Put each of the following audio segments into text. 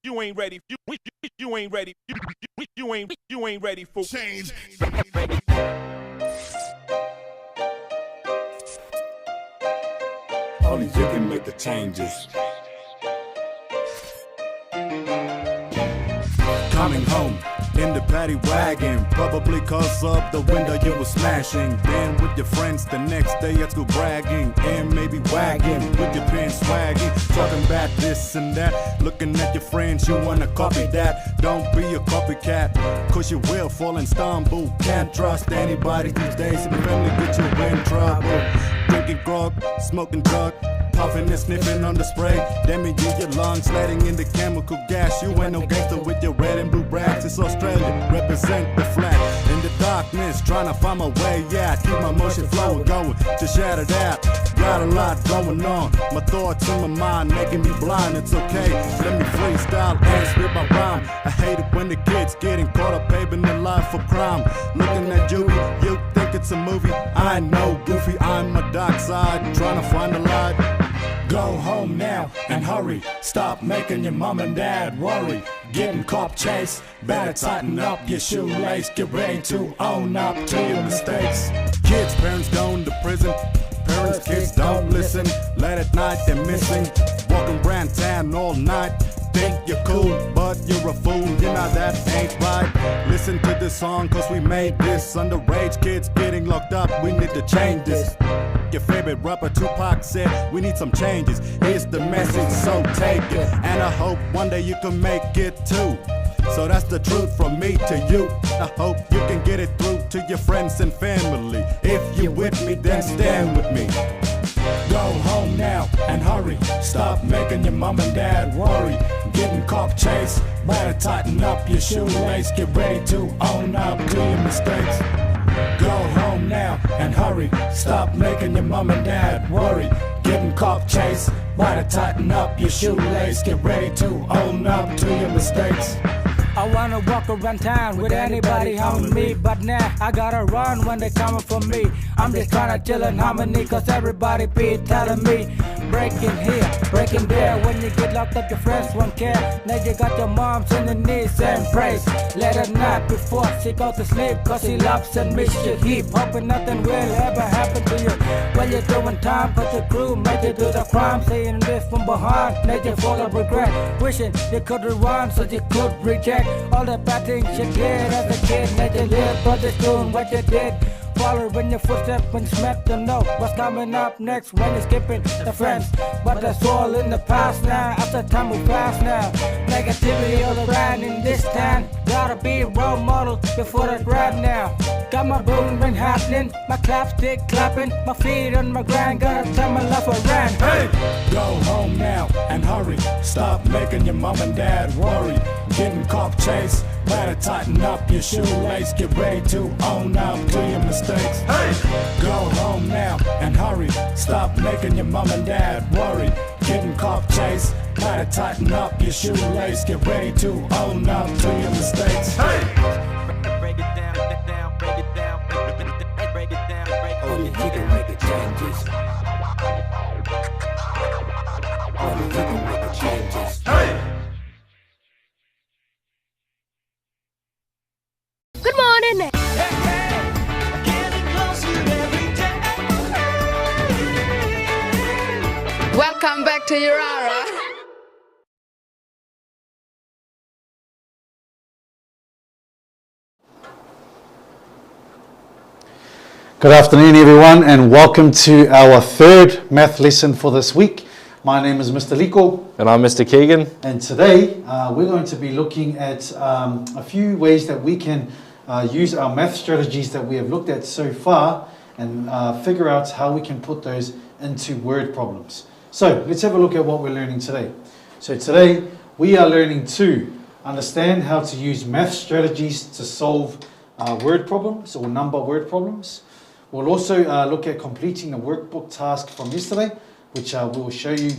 You ain't ready. You ain't ready. You ain't ready for change. Only you can make the changes. Coming home in the paddy wagon, probably cause of the window you were smashing. Then with your friends the next day at school bragging, and maybe wagging with your pants swagging, talking about this and that, looking at your friends, you wanna copy that. Don't be a copycat, cause you will fall and stumble. Can't trust anybody these days, if your family get you in trouble. Drinking grog, smoking drug, puffing and sniffing on the spray, damaging your lungs, letting in the chemical gas. You ain't no gangster with your red and blue brags. It's Australia, represent the flag. In the darkness, trying to find my way out. Keep my motion flowing, going to shout it out. Got a lot going on, my thoughts in my mind making me blind. It's okay, let me freestyle and spit my rhyme. I hate it when the kids getting caught up paving their life for crime. Looking at you think it's a movie. I know, goofy, I'm my dark side, trying to find the light. Go home now and hurry. Stop making your mom and dad worry. Getting cop chase, better tighten up your shoelace. Get ready to own up to your mistakes. Kids, parents going to prison. Parents, kids don't listen. Late at night they're missing. Walking around town all night. Think you're cool, but you're a fool. You know that ain't right. Listen to this song, cause we made this. Underage kids getting locked up, we need to change this. Your favorite rapper Tupac said we need some changes. Here's the message, so take it. And I hope one day you can make it too. So that's the truth from me to you. I hope you can get it through to your friends and family. If you're with me, then stand with me. Go home now and hurry. Stop making your mom and dad worry. Getting cop chase, better tighten up your shoelace. Get ready to own up to your mistakes. Go home now and hurry. Stop making your mom and dad worry. Getting cop chase, better tighten up your shoelace. Get ready to own up to your mistakes. I wanna walk around town with anybody harming me, but now I gotta run when they coming for me. I'm just trying to chill in harmony, cause everybody be telling me breaking here, breaking there. When you get locked up, your friends won't care. Now you got your moms on the knees and praise. Let her nap before she goes to sleep, cause she loves and miss you heap. Hoping nothing will ever happen to you when you're doing time, cause the crew made you do the crime. Saying this from behind, made you full of regret. Wishing you could rewind so you could reject all the bad things you did as a kid. Made you live, but it's doing what you did. Following your footsteps when you smack the note. What's coming up next when you're skipping the friends? But that's all in the past now. After time will pass now. Negativity all around in this town. Gotta be a role model before the grab now. Got my boom been happening, my clapstick clapping, my feet on my ground. Gotta turn my life around. Hey! Go home now and hurry. Stop making your mom and dad worry. Getting cop chase, better tighten up your shoelace. Get ready to own up to your mistakes. Hey! Go home now and hurry. Stop making your mom and dad worry. Getting cop chase, better tighten up your shoelace. Get ready to own up to your mistakes. Hey! Break it down, break it down, break it down, break it down, break it down. Only you can make the changes. Only you can make the changes. Hey! Good morning. Welcome back to Yirara. Good afternoon everyone, and welcome to our third math lesson for this week. My name is Mr. Liko. And I'm Mr. Keegan. And today we're going to be looking at a few ways that we can use our math strategies that we have looked at so far and figure out how we can put those into word problems. So let's have a look at what we're learning today. So today we are learning to understand how to use math strategies to solve word problems or number word problems. We'll also look at completing the workbook task from yesterday, which we will show you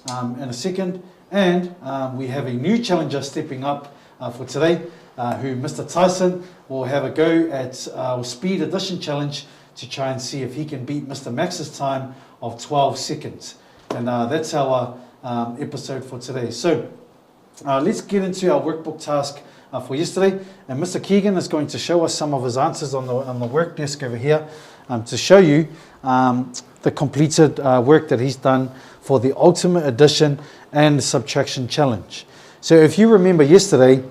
in a second. And we have a new challenger stepping up for today, who Mr. Tyson will have a go at our speed addition challenge to try and see if he can beat Mr. Max's time of 12 seconds. And that's our episode for today. So let's get into our workbook task for yesterday. And Mr. Keegan is going to show us some of his answers on the work desk over here to show you the completed work that he's done for the ultimate addition and subtraction challenge. So if you remember yesterday,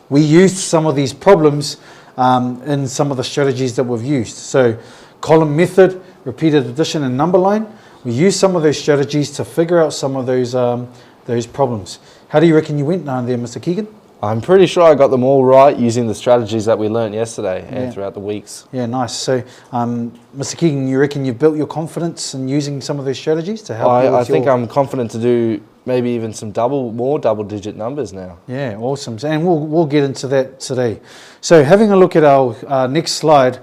we used some of these problems in some of the strategies that we've used. So column method, repeated addition and number line. We used some of those strategies to figure out some of those problems. How do you reckon you went down there, Mr. Keegan? I'm pretty sure I got them all right using the strategies that we learned yesterday and throughout the weeks. Yeah, nice. So, Mr. Keegan, you reckon you've built your confidence in using some of those strategies to help you with I think I'm confident to do maybe even some more double-digit numbers now. Yeah, awesome. And we'll get into that today. So, having a look at our next slide,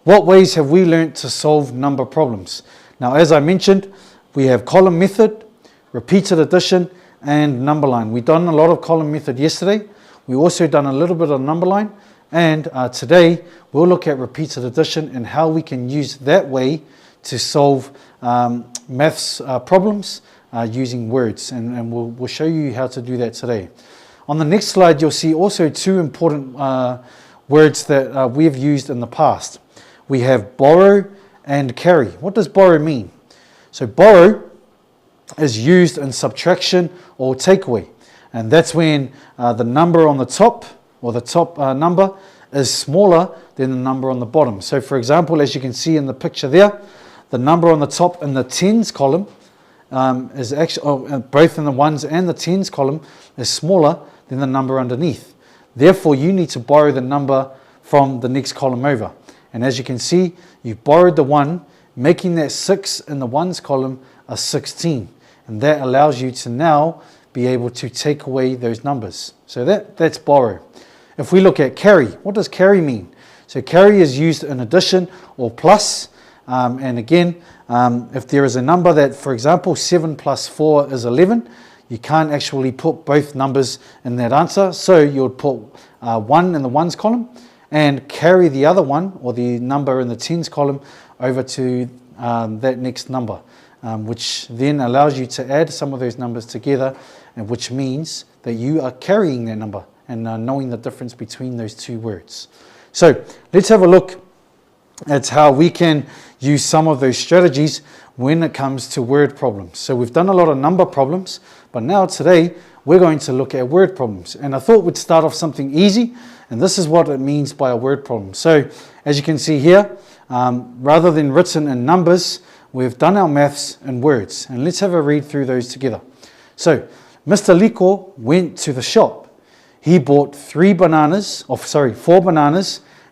what ways have we learnt to solve number problems? Now, as I mentioned, we have column method, repeated addition, and number line. We've done a lot of column method yesterday. We also done a little bit of number line, and today we'll look at repeated addition and how we can use that way to solve maths problems using words, and we'll show you how to do that today. On the next slide, you'll see also two important words that we have used in the past. We have borrow and carry. What does borrow mean? So borrow is used in subtraction or takeaway, and that's when the number on the top, or the top number, is smaller than the number on the bottom. So for example, as you can see in the picture there, the number on the top in the tens column is actually, both in the ones and the tens column, is smaller than the number underneath. Therefore, you need to borrow the number from the next column over. And as you can see, you've borrowed the 1, making that 6 in the ones column a 16. And that allows you to now be able to take away those numbers. So that's borrow. If we look at carry, what does carry mean? So carry is used in addition or plus. And again, if there is a number that, for example, 7 plus 4 is 11, you can't actually put both numbers in that answer. So you would put 1 in the ones column and carry the other one, or the number in the tens column, over to that next number. Which then allows you to add some of those numbers together, and which means that you are carrying that number and knowing the difference between those two words. So let's have a look at how we can use some of those strategies when it comes to word problems. So we've done a lot of number problems, but now today we're going to look at word problems. And I thought we'd start off something easy, and this is what it means by a word problem. So as you can see here, rather than written in numbers, we've done our maths in words, and let's have a read through those together. So, Mr. Liko went to the shop. He bought 4 bananas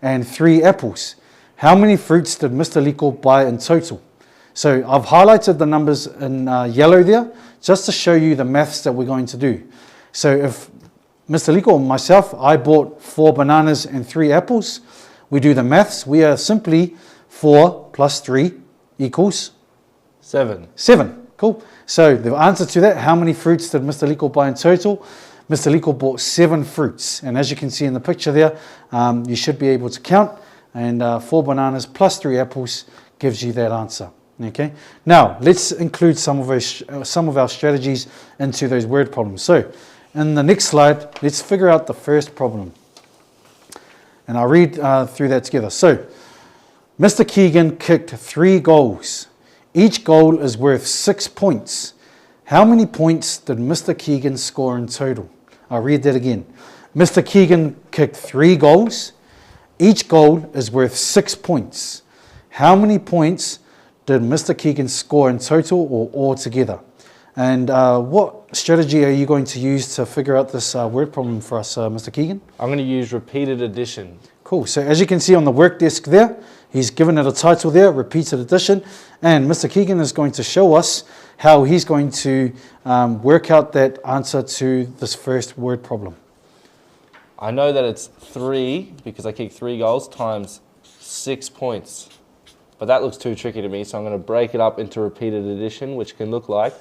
and 3 apples. How many fruits did Mr. Liko buy in total? So, I've highlighted the numbers in yellow there, just to show you the maths that we're going to do. So, if Mr. Liko or myself, I bought 4 bananas and 3 apples, we do the maths. We are simply 4 plus 3 equals 7. 7. Cool. So the answer to that, how many fruits did Mr. Liko buy in total? Mr. Liko bought 7 fruits. And as you can see in the picture there, you should be able to count. And 4 bananas plus 3 apples gives you that answer. Okay. Now let's include some of our strategies into those word problems. So in the next slide, let's figure out the first problem. And I'll read through that together. So Mr. Keegan kicked 3 goals. Each goal is worth 6 points. How many points did Mr. Keegan score in total? I'll read that again. Mr. Keegan kicked 3 goals. Each goal is worth 6 points. How many points did Mr. Keegan score in total or all together? And what strategy are you going to use to figure out this word problem for us, Mr. Keegan? I'm going to use repeated addition. Cool. So as you can see on the work desk there, he's given it a title there, repeated addition. And Mr. Keegan is going to show us how he's going to work out that answer to this first word problem. I know that it's 3, because I kicked 3 goals, times 6 points. But that looks too tricky to me, so I'm going to break it up into repeated addition, which can look like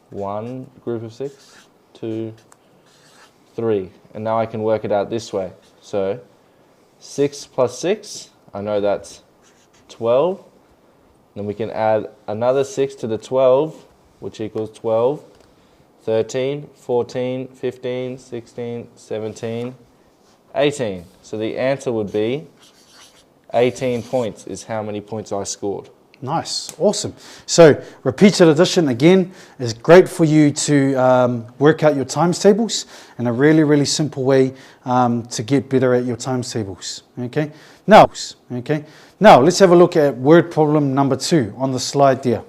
1 group of 6, 2, 3. And now I can work it out this way. So 6 plus 6, I know that's 12. Then we can add another 6 to the 12, which equals 12. 13, 14, 15, 16, 17, 18. So the answer would be 18 points is how many points I scored. Nice, awesome. So repeated addition again is great for you to work out your times tables, and a really, really simple way to get better at your times tables. Okay. Now let's have a look at word problem number 2 on the slide there,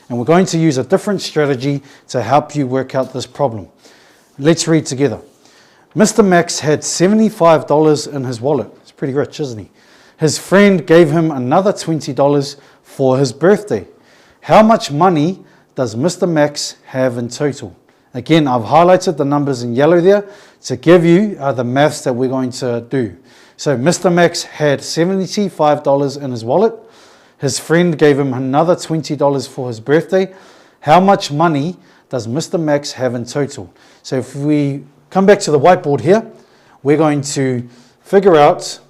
and we're going to use a different strategy to help you work out this problem. Let's read together. Mr. Max had $75 in his wallet. It's pretty rich, isn't he? His friend gave him another $20 for his birthday. How much money does Mr. Max have in total? Again, I've highlighted the numbers in yellow there to give you the maths that we're going to do. So Mr. Max had $75 in his wallet. His friend gave him another $20 for his birthday. How much money does Mr. Max have in total? So if we come back to the whiteboard here, we're going to figure out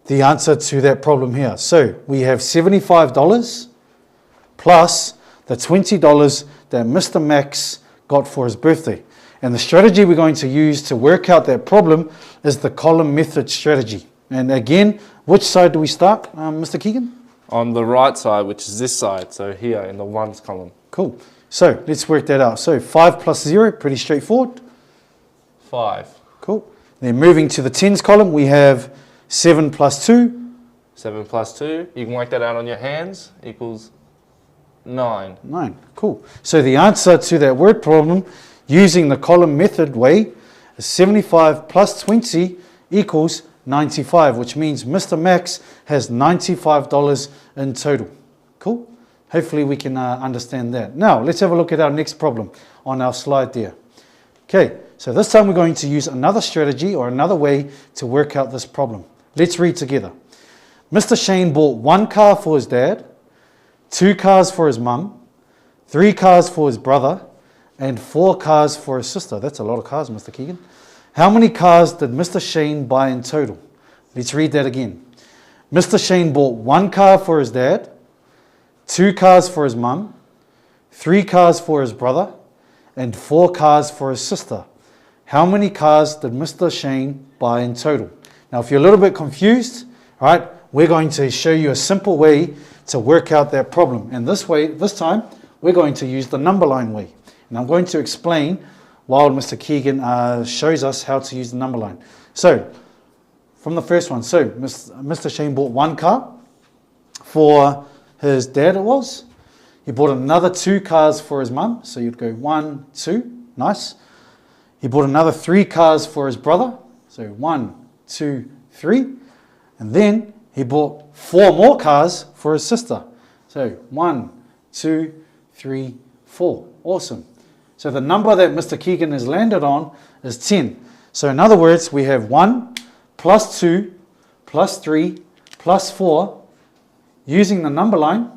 the answer to that problem here. So we have $75 plus the $20 that Mr. Max got for his birthday. And the strategy we're going to use to work out that problem is the column method strategy. And again, which side do we start, Mr. Keegan? On the right side, which is this side, so here in the ones column. Cool. So let's work that out. So 5 plus 0, pretty straightforward. 5. Cool. Then moving to the tens column, we have 7 plus 2. 7 plus 2, you can work that out on your hands, equals 9. 9. Cool. So the answer to that word problem using the column method way is 75 plus 20 equals 95, which means Mr. Max has $95 in total. Cool. Hopefully we can understand that. Now let's have a look at our next problem on our slide there. Okay, so this time we're going to use another strategy or another way to work out this problem. Let's read together. Mr. Shane bought 1 car for his dad, 2 cars for his mum, 3 cars for his brother, and 4 cars for his sister. That's a lot of cars, Mr. Keegan. How many cars did Mr. Shane buy in total? Let's read that again. Mr. Shane bought 1 car for his dad, 2 cars for his mum, 3 cars for his brother, and 4 cars for his sister. How many cars did Mr. Shane buy in total? Now, if you're a little bit confused, all right, we're going to show you a simple way to work out that problem. And this time, we're going to use the number line way. And I'm going to explain while Mr. Keegan shows us how to use the number line. So, from the first one, so Mr. Shane bought 1 car for his dad, it was. He bought another 2 cars for his mum, so you'd go 1, 2, nice. He bought another 3 cars for his brother, so 1, 2, 3. And then he bought 4 more cars for his sister. So 1, 2, 3, 4. Awesome. So the number that Mr. Keegan has landed on is 10. So in other words, we have 1 plus 2 plus 3 plus 4. Using the number line,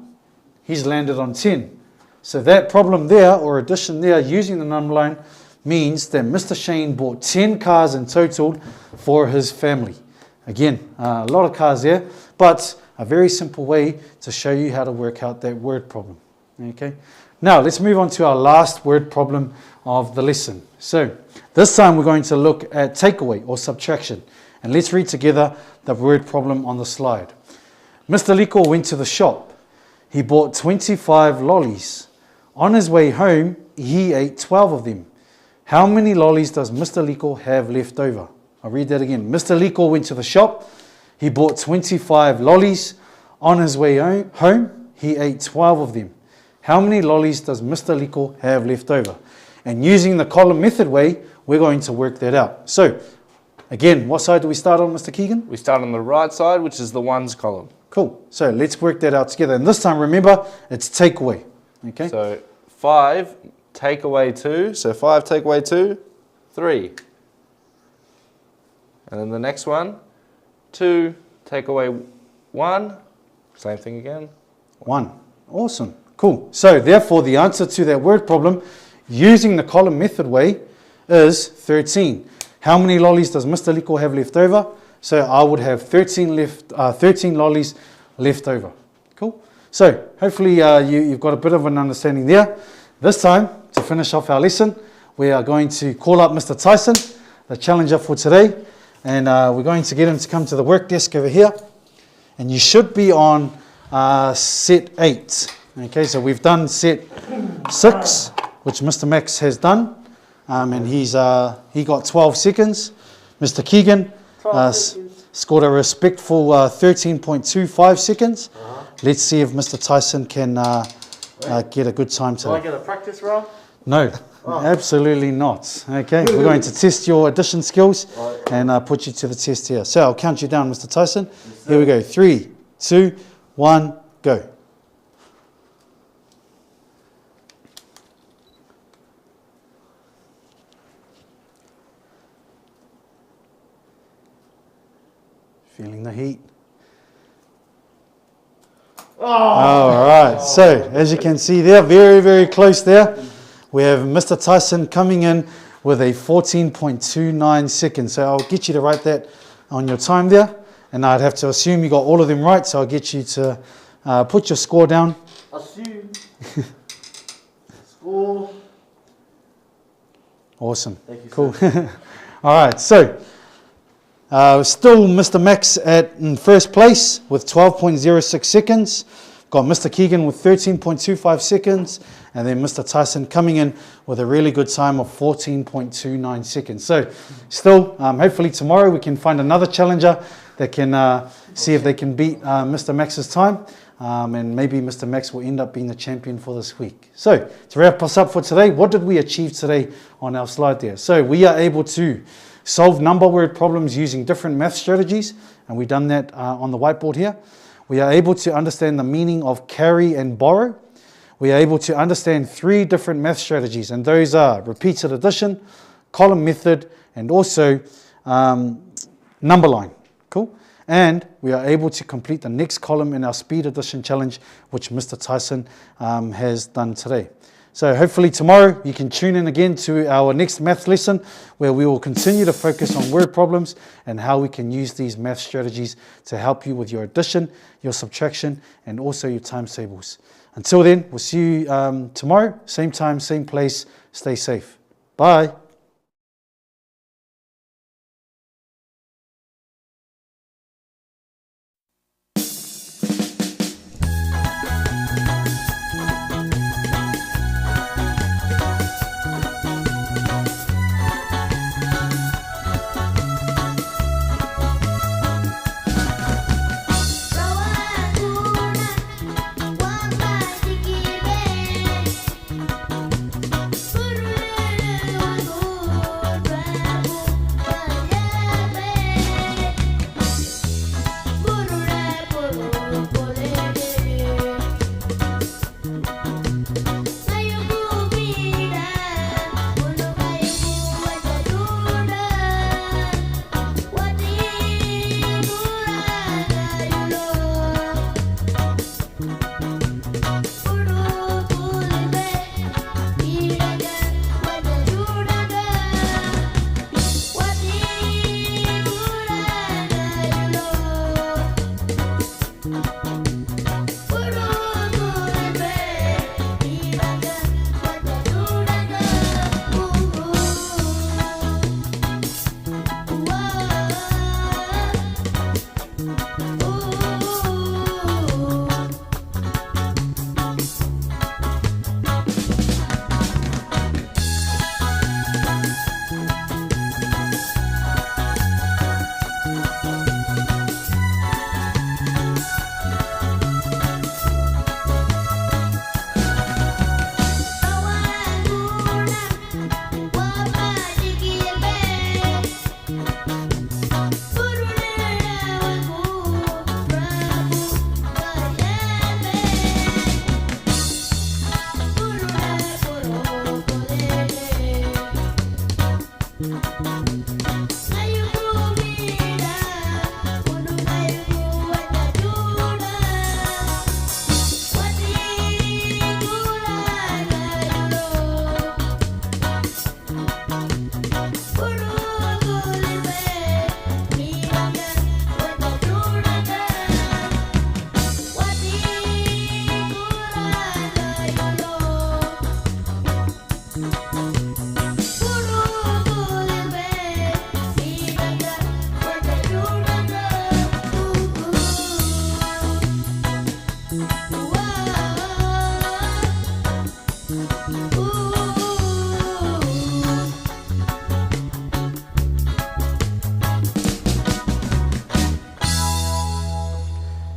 he's landed on 10. So that problem there, or addition there, using the number line, means that Mr. Shane bought 10 cars in total for his family. Again, a lot of cars there, but a very simple way to show you how to work out that word problem. Okay. Now let's move on to our last word problem of the lesson. So this time we're going to look at takeaway or subtraction. And let's read together the word problem on the slide. Mr. Liko went to the shop. He bought 25 lollies. On his way home, he ate 12 of them. How many lollies does Mr. Liko have left over? I'll read that again. Mr. Liko went to the shop. He bought 25 lollies. On his way home, he ate 12 of them. How many lollies does Mr. Liko have left over? And using the column method way, we're going to work that out. So, again, what side do we start on, Mr. Keegan? We start on the right side, which is the ones column. Cool. So let's work that out together. And this time, remember, it's takeaway. Okay. So 5 take away 2. So 5 take away 2, 3. And then the next one, 2 take away 1. Same thing again. 1. Awesome. Cool. So therefore, the answer to that word problem using the column method way is 13. How many lollies does Mr. Liko have left over? So I would have 13 lollies left over. Cool. So hopefully you've got a bit of an understanding there. This time, to finish off our lesson, we are going to call up Mr. Tyson, the challenger for today, and we're going to get him to come to the work desk over here. And you should be on set 8. Okay, so we've done set 6, which Mr. Max has done, and he got 12 seconds. Mr. Keegan scored a respectful 13.25 seconds. Let's see if Mr. Tyson can get a good time today. Do I get a practice run? No, absolutely not. Okay, we're going to test your addition skills and put you to the test here. So I'll count you down, Mr. Tyson. Here we go. 3, 2, 1, go. Feeling the heat. All right, so as you can see there, very, very close there. We have Mr. Tyson coming in with a 14.29 seconds. So I'll get you to write that on your time there. And I'd have to assume you got all of them right, so I'll get you to put your score down. Assume. Score. Awesome. Thank you, cool. All right, so still Mr. Max in first place with 12.06 seconds. Got Mr. Keegan with 13.25 seconds. And then Mr. Tyson coming in with a really good time of 14.29 seconds. So still, hopefully tomorrow we can find another challenger that can see if they can beat Mr. Max's time. And maybe Mr. Max will end up being the champion for this week. So to wrap us up for today, what did we achieve today on our slide there? So we are able to solve number word problems using different math strategies. And we've done that on the whiteboard here. We are able to understand the meaning of carry and borrow. We are able to understand 3 different math strategies, and those are repeated addition, column method, and also number line. Cool. And we are able to complete the next column in our speed addition challenge, which Mr. Tyson has done today. So hopefully tomorrow you can tune in again to our next math lesson, where we will continue to focus on word problems and how we can use these math strategies to help you with your addition, your subtraction, and also your times tables. Until then, we'll see you tomorrow, same time, same place. Stay safe. Bye. Guru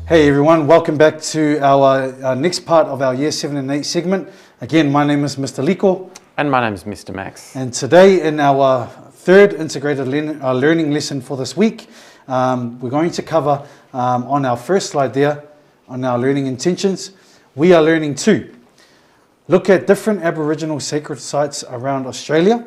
Hey everyone, welcome back to our next part of our Year 7 and 8 segment. Again, my name is Mr. Liko. And my name is Mr. Max. And today in our third integrated learning lesson for this week, we're going to cover on our first slide there, on our learning intentions, we are learning to look at different Aboriginal sacred sites around Australia.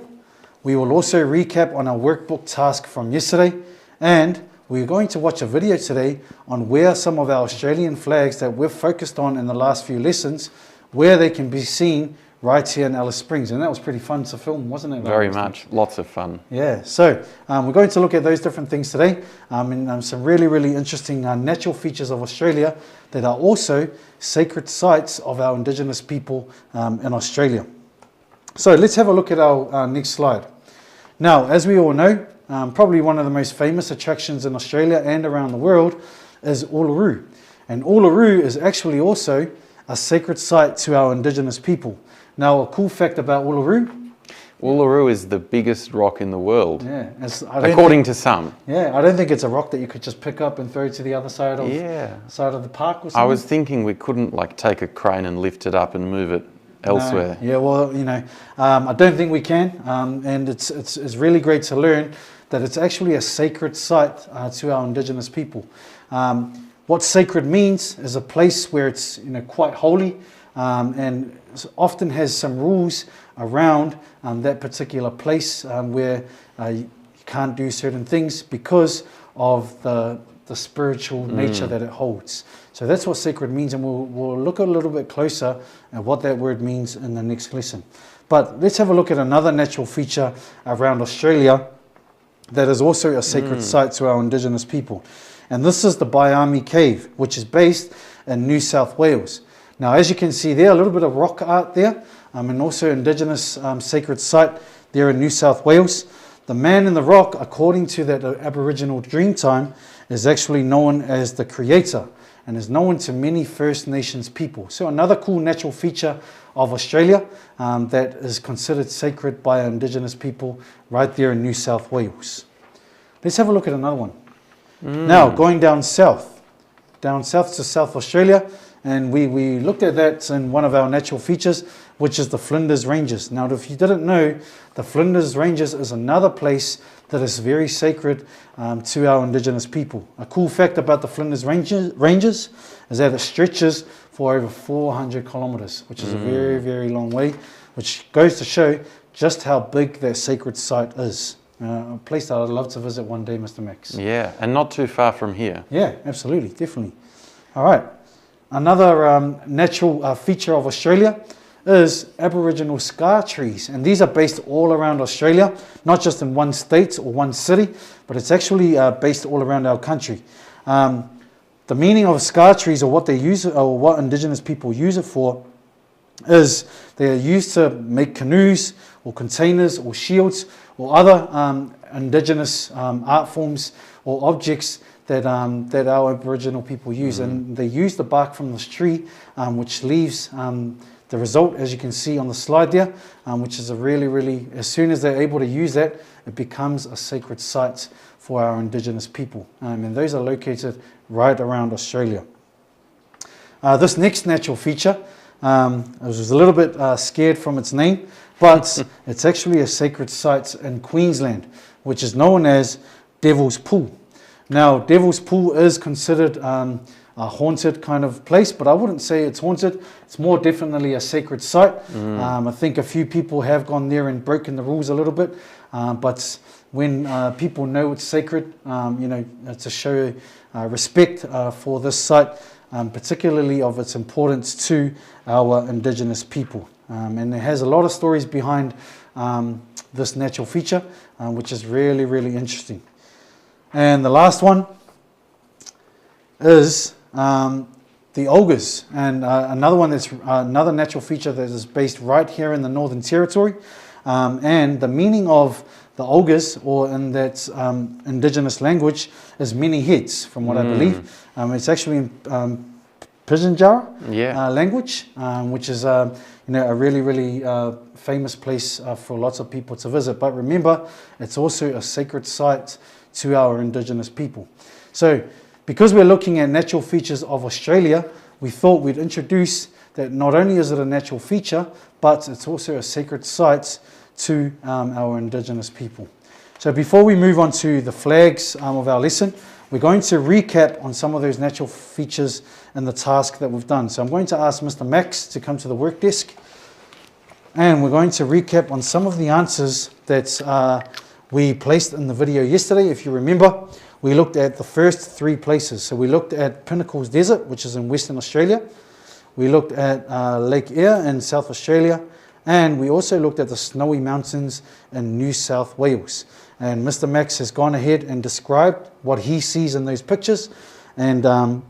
We will also recap on our workbook task from yesterday, and we're going to watch a video today on where some of our Australian flags that we've focused on in the last few lessons, where they can be seen right here in Alice Springs. And that was pretty fun to film, wasn't it? Very much. Lots of fun. Yeah, so we're going to look at those different things today, and some really, really interesting natural features of Australia that are also sacred sites of our Indigenous people in Australia. So let's have a look at our next slide. Now, as we all know, probably one of the most famous attractions in Australia and around the world is Uluru. And Uluru is actually also a sacred site to our Indigenous people. Now, a cool fact about Uluru. Uluru is the biggest rock in the world, Yeah, according to some. Yeah, I don't think it's a rock that you could just pick up and throw to the other side of the park or something. I was thinking we couldn't like take a crane and lift it up and move it elsewhere. No. Yeah, well, you know, I don't think we can, and it's really great to learn that it's actually a sacred site to our Indigenous people. What sacred means is a place where it's quite holy, and often has some rules around that particular place where you can't do certain things because of the spiritual nature that it holds. So that's what sacred means, and we'll look a little bit closer at what that word means in the next lesson. But let's have a look at another natural feature around Australia that is also a sacred site to our Indigenous people. And this is the Biami Cave, which is based in New South Wales. Now, as you can see there, a little bit of rock art there, and also Indigenous sacred site there in New South Wales. The man in the rock, according to that Aboriginal Dreamtime, is actually known as the creator and is known to many First Nations people. So another cool natural feature of Australia that is considered sacred by our Indigenous people right there in New South Wales. Let's have a look at another one. Now, going down south to South Australia, and we looked at that in one of our natural features, which is the Flinders Ranges. Now, if you didn't know, the Flinders Ranges is another place that is very sacred to our Indigenous people. A cool fact about the Flinders Ranges is that it stretches for over 400 kilometers, which is a very, very long way, which goes to show just how big that sacred site is. A place that I'd love to visit one day, Mr. Max. Yeah, and not too far from here. Yeah, absolutely, definitely. All right. Another natural feature of Australia is Aboriginal scar trees, and these are based all around Australia, not just in one state or one city, but it's actually based all around our country. The meaning of scar trees, or what they use, or what Indigenous people use it for, is they are used to make canoes or containers or shields or other Indigenous art forms or objects that our Aboriginal people use. And they use the bark from this tree, which leaves the result, as you can see on the slide there, which is a really, really, as soon as they're able to use that, it becomes a sacred site for our Indigenous people. And those are located right around Australia. This next natural feature, I was a little bit scared from its name, but it's actually a sacred site in Queensland, which is known as Devil's Pool. Now, Devil's Pool is considered a haunted kind of place, but I wouldn't say it's haunted. It's more definitely a sacred site. I think a few people have gone there and broken the rules a little bit, but when people know it's sacred, to show respect for this site, particularly of its importance to our Indigenous people. And it has a lot of stories behind this natural feature, which is really, really interesting. And the last one is the ogres, and another one that's another natural feature that is based right here in the Northern Territory. And the meaning of the ogres, or in that indigenous language, is many heads, from what I believe. It's actually in Pijanjara language, which is a really, really famous place for lots of people to visit. But remember, it's also a sacred site to our indigenous people. So, because we're looking at natural features of Australia, we thought we'd introduce that not only is it a natural feature, but it's also a sacred site to our indigenous people. So before we move on to the flags of our lesson, we're going to recap on some of those natural features in the task that we've done. So I'm going to ask Mr. Max to come to the work desk, and we're going to recap on some of the answers that we placed in the video yesterday. If you remember, we looked at the first 3 places. So we looked at Pinnacles Desert, which is in Western Australia. We looked at Lake Eyre in South Australia. And we also looked at the Snowy Mountains in New South Wales. And Mr. Max has gone ahead and described what he sees in those pictures, and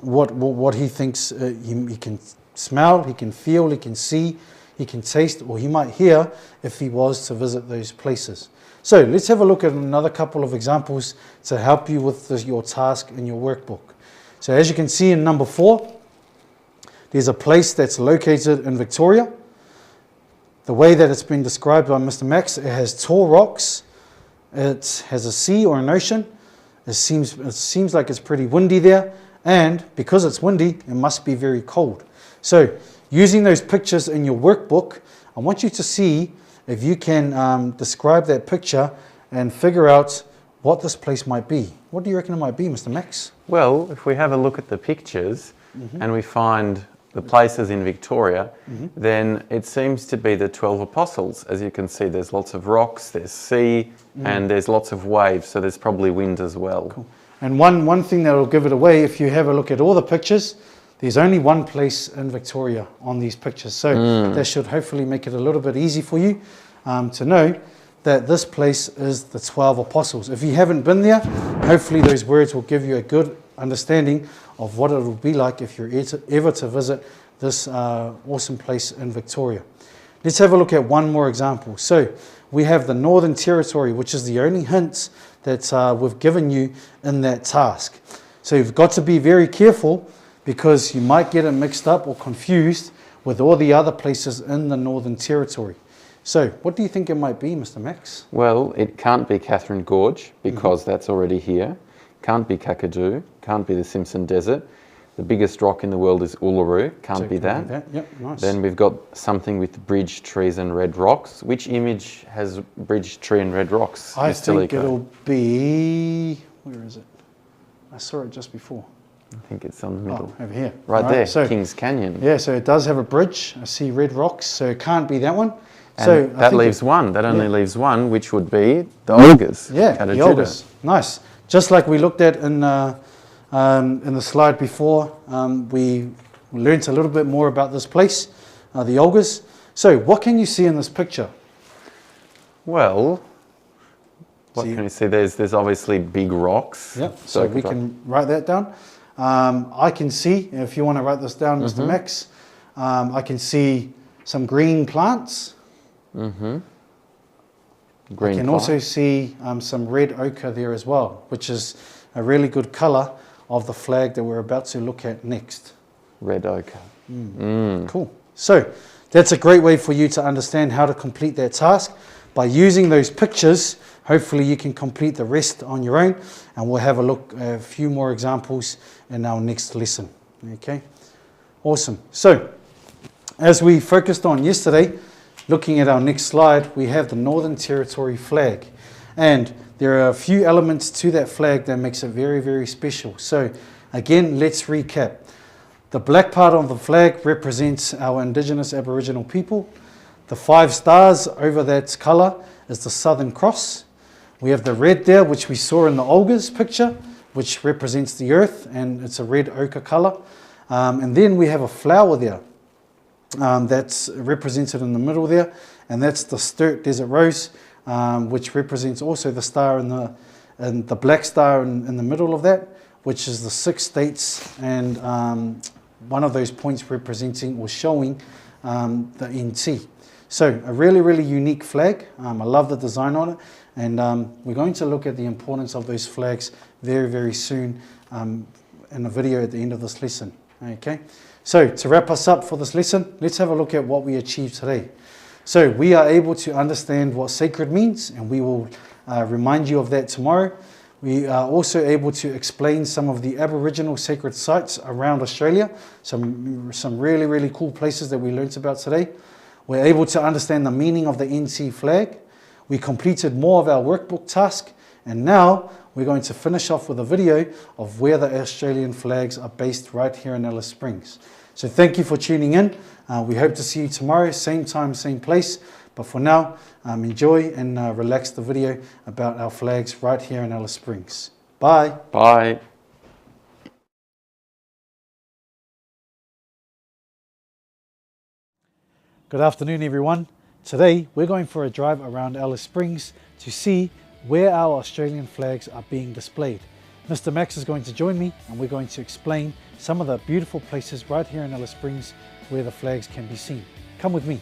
what he thinks he can smell, he can feel, he can see, he can taste, or he might hear if he was to visit those places. So let's have a look at another couple of examples to help you with your task in your workbook. So as you can see in number 4, there's a place that's located in Victoria. The way that it's been described by Mr. Max, it has tall rocks, it has a sea or an ocean, it seems like it's pretty windy there, and because it's windy, it must be very cold. So using those pictures in your workbook, I want you to see if you can describe that picture and figure out what this place might be. What do you reckon it might be, Mr. Max? Well, if we have a look at the pictures and we find the places in Victoria, then it seems to be the 12 apostles. As you can see, there's lots of rocks, there's sea, and there's lots of waves, so there's probably wind as well. Cool. And one thing that will give it away, if you have a look at all the pictures, there's only one place in Victoria on these pictures. So that should hopefully make it a little bit easy for you to know that this place is the 12 apostles. If you haven't been there, hopefully those words will give you a good understanding of what it will be like if you're ever to visit this awesome place in Victoria. Let's have a look at one more example. So we have the Northern Territory, which is the only hint that we've given you in that task. So you've got to be very careful, because you might get it mixed up or confused with all the other places in the Northern Territory. So what do you think it might be, Mr. Max? Well, it can't be Catherine Gorge, because that's already here. Can't be Kakadu, can't be the Simpson Desert. The biggest rock in the world is Uluru, can't be that. Yep, nice. Then we've got something with bridge trees and red rocks. Which image has bridge tree and red rocks? I think it'll be, where is it? I saw it just before. I think it's on the middle. Oh, over here. Right there, so, Kings Canyon. Yeah, so it does have a bridge. I see red rocks, so it can't be that one. And so that leaves one. That only leaves one, which would be the ogres. Yeah, the ogres. Nice. Just like we looked at in the slide before, we learnt a little bit more about this place, the ogres. So what can you see in this picture? Well, what can you see? There's obviously big rocks. Yep, so we can write that down. I can see, if you want to write this down, Mr. Max, I can see some green plants. I can also see some red ochre there as well, which is a really good colour of the flag that we're about to look at next. Red ochre. Cool. So that's a great way for you to understand how to complete that task. By using those pictures, hopefully you can complete the rest on your own, and we'll have a look at a few more examples in our next lesson. Okay, awesome. So as we focused on yesterday, looking at our next slide, we have the Northern Territory flag, and there are a few elements to that flag that makes it very, very special. So again, let's recap. The black part of the flag represents our Indigenous Aboriginal people. The 5 stars over that colour is the Southern Cross. We have the red there, which we saw in the ogres picture, which represents the earth, and it's a red ochre colour. And then we have a flower there that's represented in the middle there, and that's the Sturt Desert Rose, which represents also the star and the black star in the middle of that, which is the 6 states, and one of those points representing or showing the NT. So a really, really unique flag. I love the design on it, and we're going to look at the importance of those flags very, very soon in a video at the end of this lesson. Okay, so to wrap us up for this lesson, let's have a look at what we achieved today. So we are able to understand what sacred means, and we will remind you of that tomorrow. We are also able to explain some of the Aboriginal sacred sites around Australia, some really, really cool places that we learnt about today. We're able to understand the meaning of the NT flag. We completed more of our workbook task, and now we're going to finish off with a video of where the Australian flags are based right here in Alice Springs. So thank you for tuning in. We hope to see you tomorrow, same time, same place. But for now, enjoy and relax the video about our flags right here in Alice Springs. Bye. Bye. Good afternoon, everyone. Today, we're going for a drive around Alice Springs to see where our Australian flags are being displayed. Mr. Max is going to join me, and we're going to explain some of the beautiful places right here in Alice Springs where the flags can be seen. Come with me.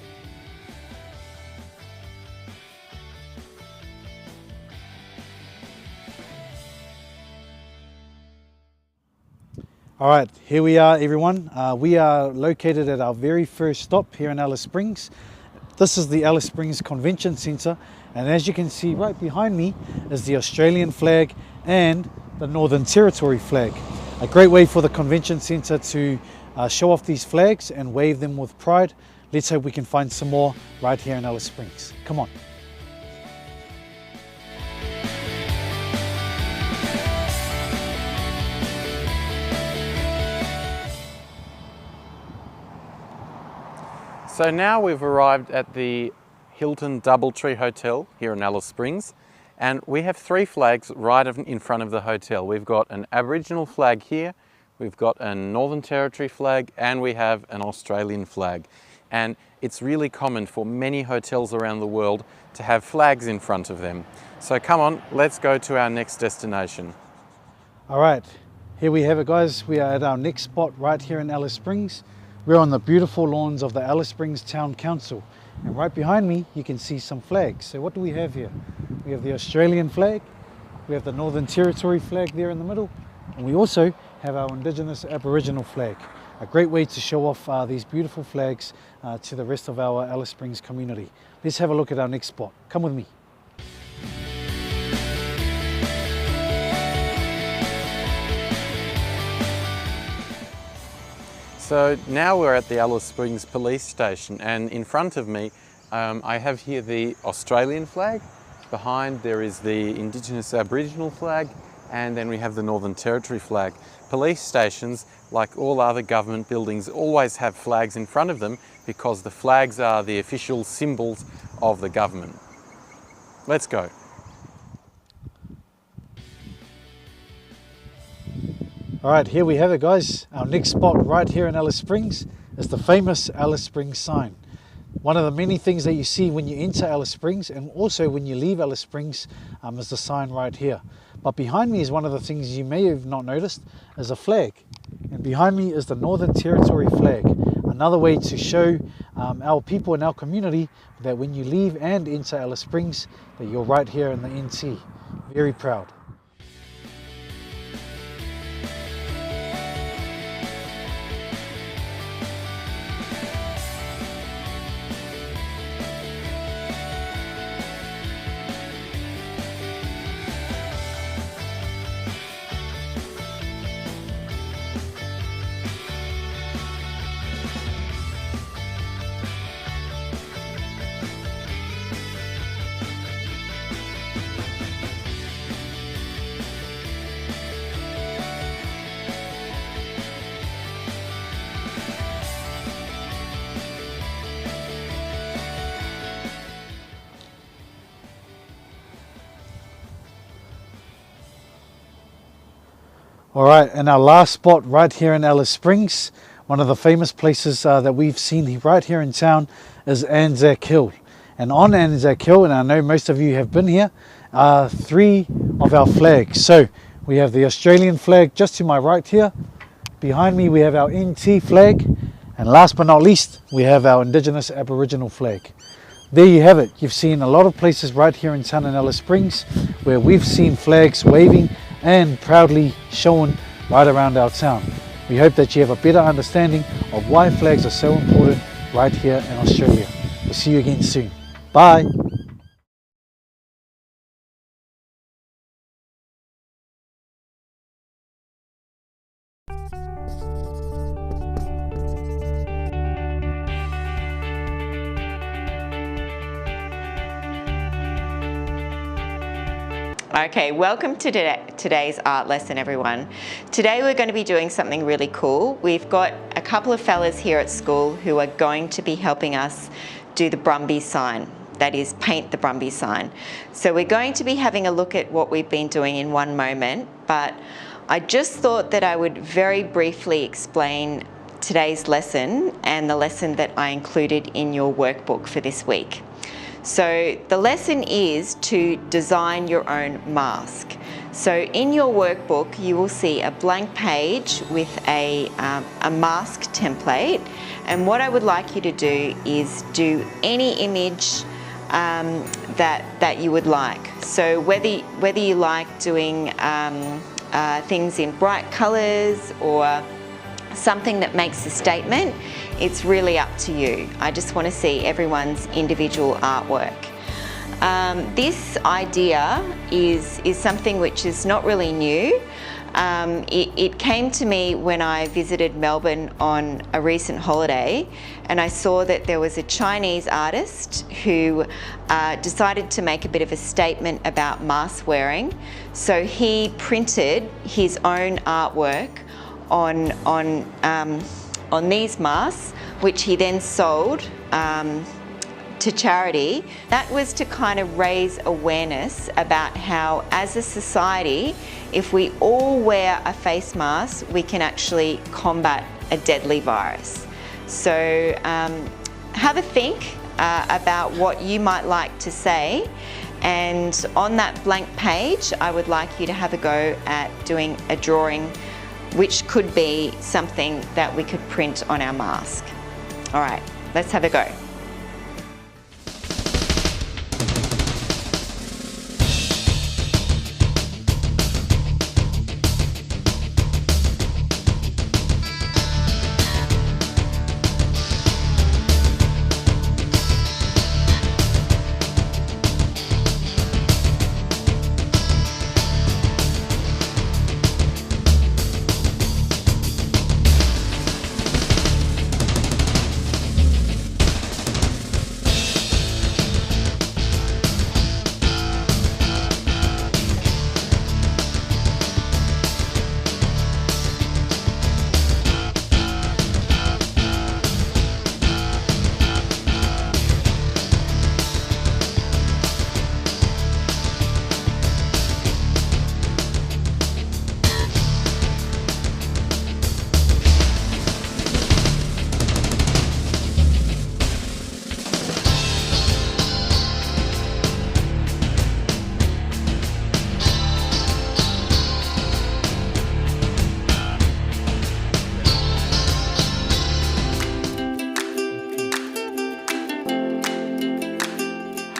All right, here we are, everyone. We are located at our very first stop here in Alice Springs. This is the Alice Springs Convention Centre, and as you can see right behind me is the Australian flag and the Northern Territory flag. A great way for the Convention Centre to show off these flags and wave them with pride. Let's hope we can find some more right here in Alice Springs. Come on. So now we've arrived at the Hilton Doubletree Hotel here in Alice Springs, and we have three flags right in front of the hotel. We've got an Aboriginal flag here, we've got a Northern Territory flag, and we have an Australian flag. And it's really common for many hotels around the world to have flags in front of them. So come on, let's go to our next destination. All right, here we have it, guys. We are at our next spot right here in Alice Springs. We're on the beautiful lawns of the Alice Springs Town Council, and right behind me you can see some flags. So what do we have here? We have the Australian flag, we have the Northern Territory flag there in the middle, and we also have our Indigenous Aboriginal flag. A great way to show off these beautiful flags to the rest of our Alice Springs community. Let's have a look at our next spot. Come with me. So now we're at the Alice Springs Police Station, and in front of me I have here the Australian flag. Behind there is the Indigenous Aboriginal flag, and then we have the Northern Territory flag. Police stations, like all other government buildings, always have flags in front of them because the flags are the official symbols of the government. Let's go. All right, here we have it, guys. Our next spot right here in Alice Springs is the famous Alice Springs sign. One of the many things that you see when you enter Alice Springs and also when you leave Alice Springs is the sign right here. But behind me is one of the things you may have not noticed is a flag. And behind me is the Northern Territory flag. Another way to show our people in our community that when you leave and enter Alice Springs, that you're right here in the NT. Very proud. All right, and our last spot right here in Alice Springs, one of the famous places that we've seen right here in town is Anzac Hill. And on Anzac Hill, and I know most of you have been here, are three of our flags. So we have the Australian flag just to my right here. Behind me we have our NT flag. And last but not least, we have our Indigenous Aboriginal flag. there you have it. You've seen a lot of places right here in Sananella Springs where we've seen flags waving and proudly shown right around our town. We hope that you have a better understanding of why flags are so important right here in Australia. We'll see you again soon. Bye. Okay, welcome to today's art lesson, everyone. Today we're going to be doing something really cool. We've got a couple of fellas here at school who are going to be helping us do the Brumby sign, that is, paint the Brumby sign. So we're going to be having a look at what we've been doing in one moment, but I just thought that I would very briefly explain today's lesson and the lesson that I included in your workbook for this week. So the lesson is to design your own mask. So in your workbook, you will see a blank page with a mask template. And what I would like you to do is do any image that you would like. So whether you like doing things in bright colors or something that makes a statement, it's really up to you. I just want to see everyone's individual artwork. This idea is something which is not really new. It came to me when I visited Melbourne on a recent holiday, and I saw that there was a Chinese artist who decided to make a bit of a statement about mask wearing. So he printed his own artwork on these masks, which he then sold to charity. That was to kind of raise awareness about how, as a society, if we all wear a face mask, we can actually combat a deadly virus. So have a think about what you might like to say, and on that blank page, I would like you to have a go at doing a drawing which could be something that we could print on our mask. All right, let's have a go.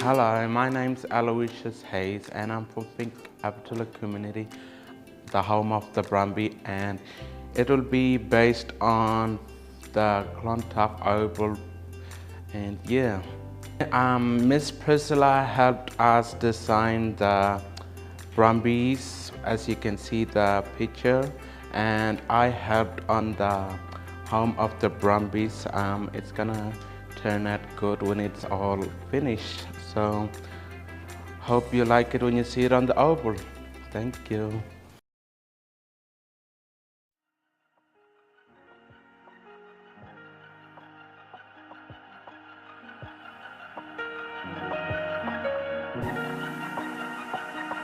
Hello, my name's Aloysius Hayes and I'm from Pink Aboriginal community, the home of the Brumby, and it will be based on the Clontarf Oval, and yeah. Miss Priscilla helped us design the Brumbies, as you can see the picture, and I helped on the home of the Brumbies. It's gonna turn out good when it's all finished. So, hope you like it when you see it on the oval. Thank you.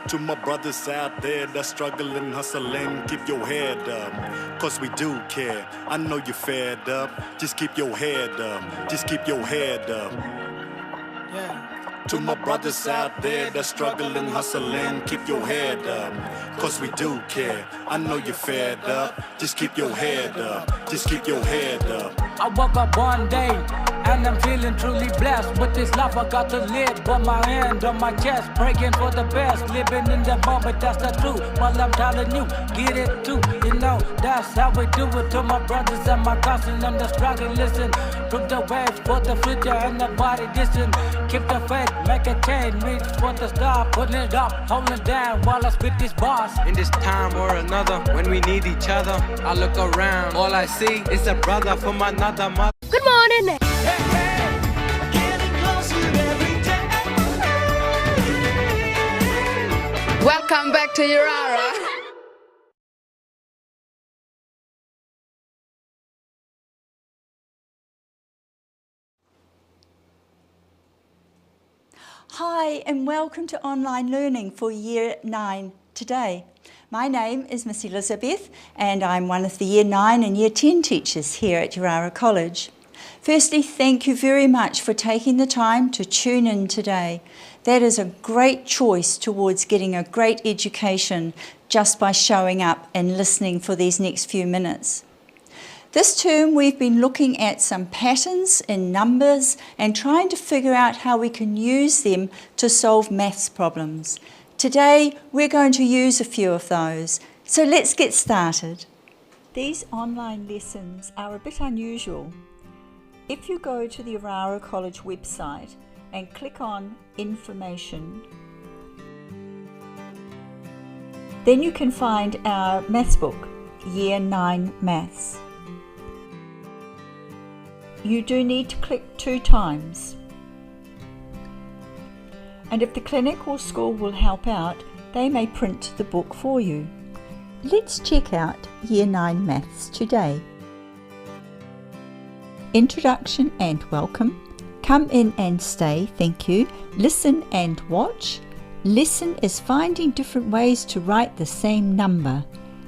To my brothers out there that's struggling, hustling, keep your head up, cause we do care. I know you're fed up, just keep your head up, just keep your head up. Yeah. To my brothers out there that's struggling, hustling, keep your head up, cause we do care. I know you're fed up, just keep your head up, just keep your head up. I woke up one day and I'm feeling truly blessed. With this life I got to live, but my hand on my chest, praying for the best, living in the moment, that's the truth. While I'm telling you, get it too, you know, that's how we do it. To my brothers and my cousins, I'm the struggle, listen, from the west for the future and the body distance. Keep the faith, make a change, reach for the star, putting it up, holding down while I spit this boss. In this time or another, when we need each other, I look around, all I see is a brother from another mother. Good morning. Welcome back to Yirara. Hi and welcome to online learning for Year 9 today. My name is Miss Elizabeth and I'm one of the Year 9 and Year 10 teachers here at Yirara College. Firstly, thank you very much for taking the time to tune in today. That is a great choice towards getting a great education just by showing up and listening for these next few minutes. This term we've been looking at some patterns in numbers and trying to figure out how we can use them to solve maths problems. Today we're going to use a few of those, so let's get started. These online lessons are a bit unusual. If you go to the Yirara College website and click on Information, then you can find our maths book, Year 9 Maths. You do need to click 2 times. And if the clinic or school will help out, they may print the book for you. Let's check out Year 9 Maths today. Introduction and welcome. Come in and stay, thank you. Listen and watch. Listen is finding different ways to write the same number.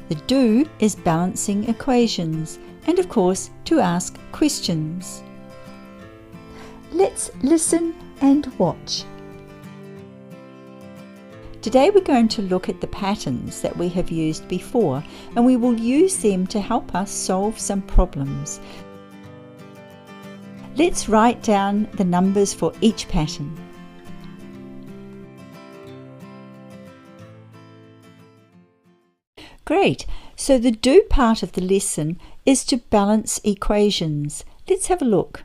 The do is balancing equations. And of course, to ask questions. Let's listen and watch. Today we're going to look at the patterns that we have used before, and we will use them to help us solve some problems. Let's write down the numbers for each pattern. Great, so the do part of the lesson is to balance equations. Let's have a look.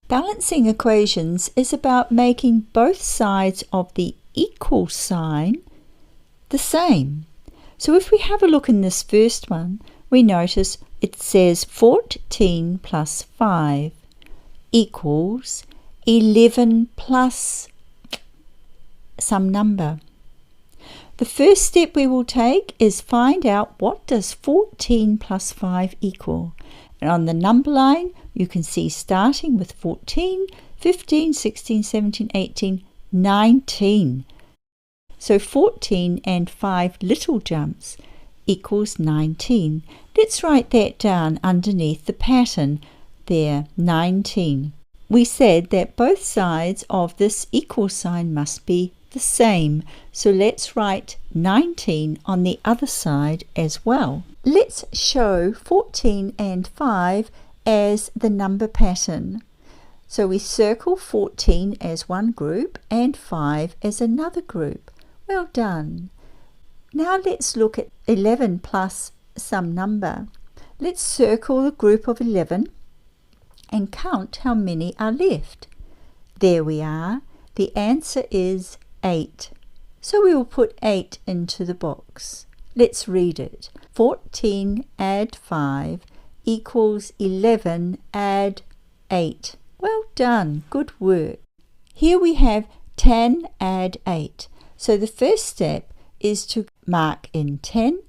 Balancing equations is about making both sides of the equal sign the same. So if we have a look in this first one, we notice it says 14 plus 5 equals 11 plus some number. The first step we will take is find out what does 14 plus 5 equal. And on the number line, you can see starting with 14, 15, 16, 17, 18, 19. So 14 and 5 little jumps equals 19. Let's write that down underneath the pattern there, 19. We said that both sides of this equal sign must be the same, so let's write 19 on the other side as well. Let's show 14 and 5 as the number pattern. So we circle 14 as one group and 5 as another group. Well done. Now let's look at 11 plus some number. Let's circle the group of 11 and count how many are left. There we are. The answer is 8. So we will put 8 into the box. Let's read it. 14 add 5 equals 11 add 8. Well done, good work. Here we have 10 add 8. So the first step is to mark in 10,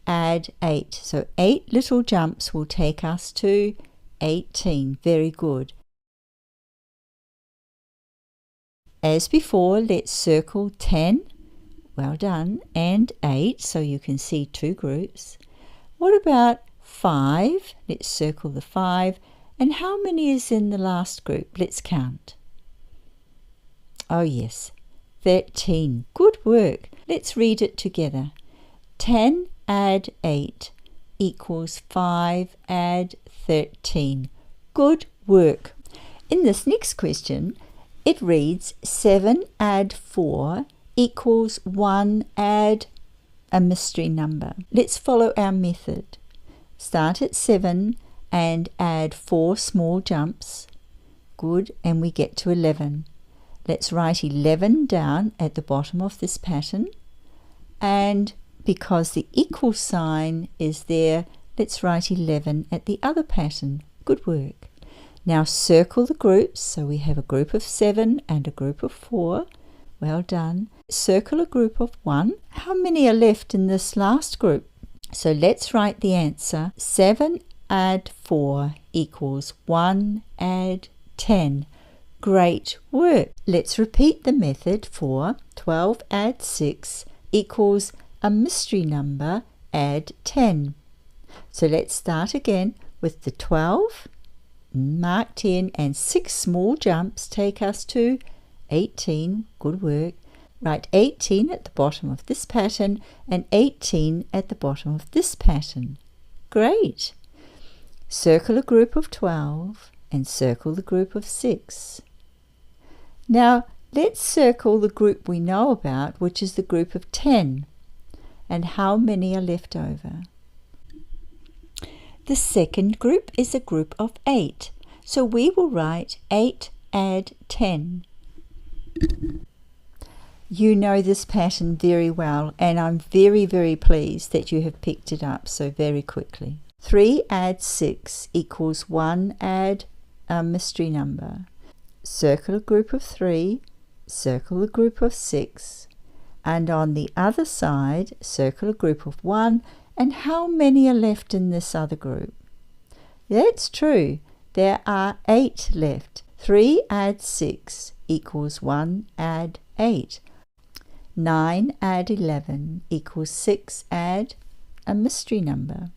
add 8. So 8 little jumps will take us to 18. Very good. As before, let's circle 10, well done, and 8, so you can see 2 groups. What about 5? Let's circle the 5. And how many is in the last group? Let's count. Oh yes, 13. Good work. Let's read it together. 10 add 8 equals 5 add 13. Good work. In this next question, it reads 7 add 4 equals 1 add a mystery number. Let's follow our method. Start at 7 and add 4 small jumps. Good, and we get to 11. Let's write 11 down at the bottom of this pattern, and because the equal sign is there, let's write 11 at the other pattern. Good work. Now circle the groups, so we have a group of 7 and a group of 4. Well done. Circle a group of 1. How many are left in this last group? So let's write the answer. 7 add 4 equals 1 add 10. Great work. Let's repeat the method for 12 add 6 equals a mystery number add 10. So let's start again with the 12, mark 10, and 6 small jumps take us to 18. Good work. Write 18 at the bottom of this pattern and 18 at the bottom of this pattern. Great. Circle a group of 12 and circle the group of 6. Now let's circle the group we know about, which is the group of 10. And how many are left over? The second group is a group of 8. So we will write 8 add 10. You know this pattern very well, and I'm very, very pleased that you have picked it up so very quickly. 3 add 6 equals 1 add a mystery number. Circle a group of 3, circle a group of 6, and on the other side, circle a group of 1, and how many are left in this other group? That's true. There are 8 left. 3 add 6 equals 1 add 8. 9 add 11 equals 6 add a mystery number.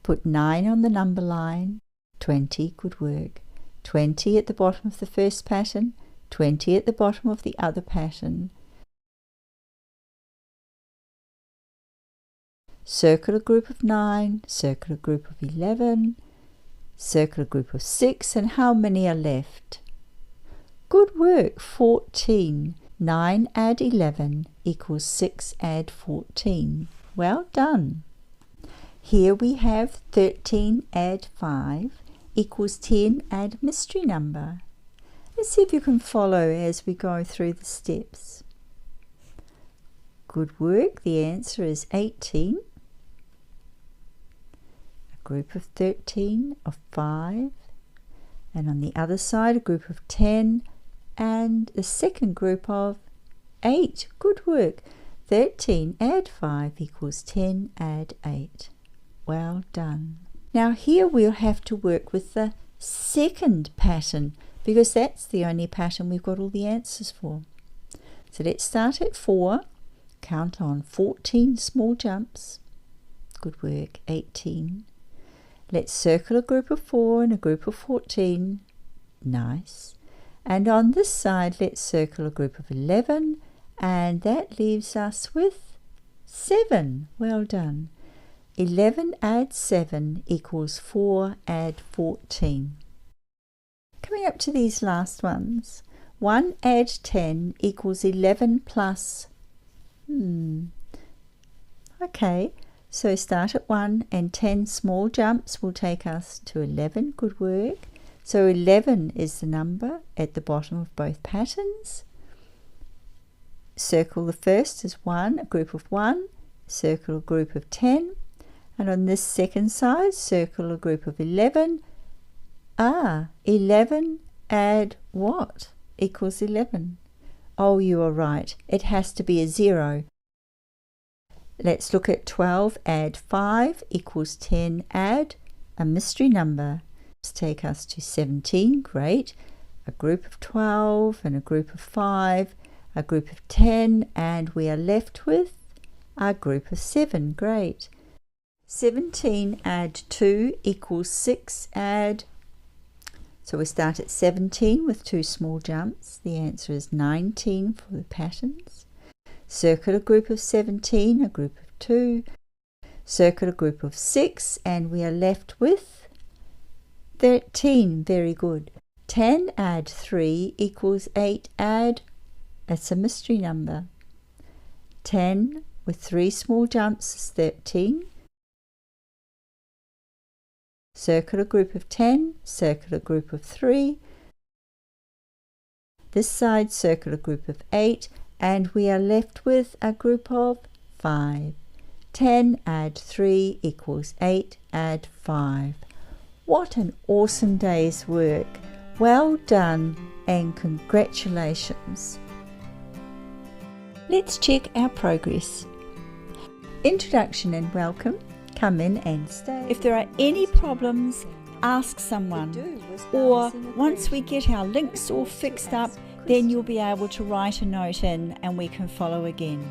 Put 9 on the number line. 20, good work. 20 at the bottom of the first pattern, 20 at the bottom of the other pattern. Circle a group of 9, circle a group of 11, circle a group of 6, and how many are left? Good work, 14. 9 add 11 equals 6 add 14. Well done. Here we have 13 add 5 equals 10 add mystery number. Let's see if you can follow as we go through the steps. Good work, the answer is 18. Group of 13 of 5, and on the other side a group of 10 and the second group of 8. Good work. 13 add 5 equals 10 add 8. Well done. Now here we'll have to work with the second pattern because that's the only pattern we've got all the answers for. So let's start at 4, count on 14 small jumps. Good work. 18. Let's circle a group of 4 and a group of 14. Nice. And on this side, let's circle a group of 11, and that leaves us with 7. Well done. 11 add 7 equals 4 add 14. Coming up to these last ones. 1 add 10 equals 11 plus... Okay. So start at 1 and 10 small jumps will take us to 11. Good work. So 11 is the number at the bottom of both patterns. Circle the first as 1, a group of 1. Circle a group of 10. And on this second side, circle a group of 11. 11 add what? Equals 11. Oh, you are right. It has to be a 0. Let's look at 12 add 5 equals 10 add a mystery number. Let's take us to 17. Great. A group of 12 and a group of 5, a group of 10, and we are left with a group of 7. Great. 17 add 2 equals 6 add. So we start at 17 with 2 small jumps. The answer is 19 for the patterns. Circle a group of 17, a group of 2. Circle a group of 6, and we are left with 13, very good. 10 add 3 equals 8 add, that's a mystery number. 10 with 3 small jumps is 13. Circle a group of 10, circle a group of 3. This side circle a group of 8, and we are left with a group of 5. 10 add 3 equals 8 add 5. What an awesome day's work. Well done and congratulations. Let's check our progress. Introduction and welcome. Come in and stay. If there are any problems, ask someone. Or once we get our links all fixed up, then you'll be able to write a note in and we can follow again.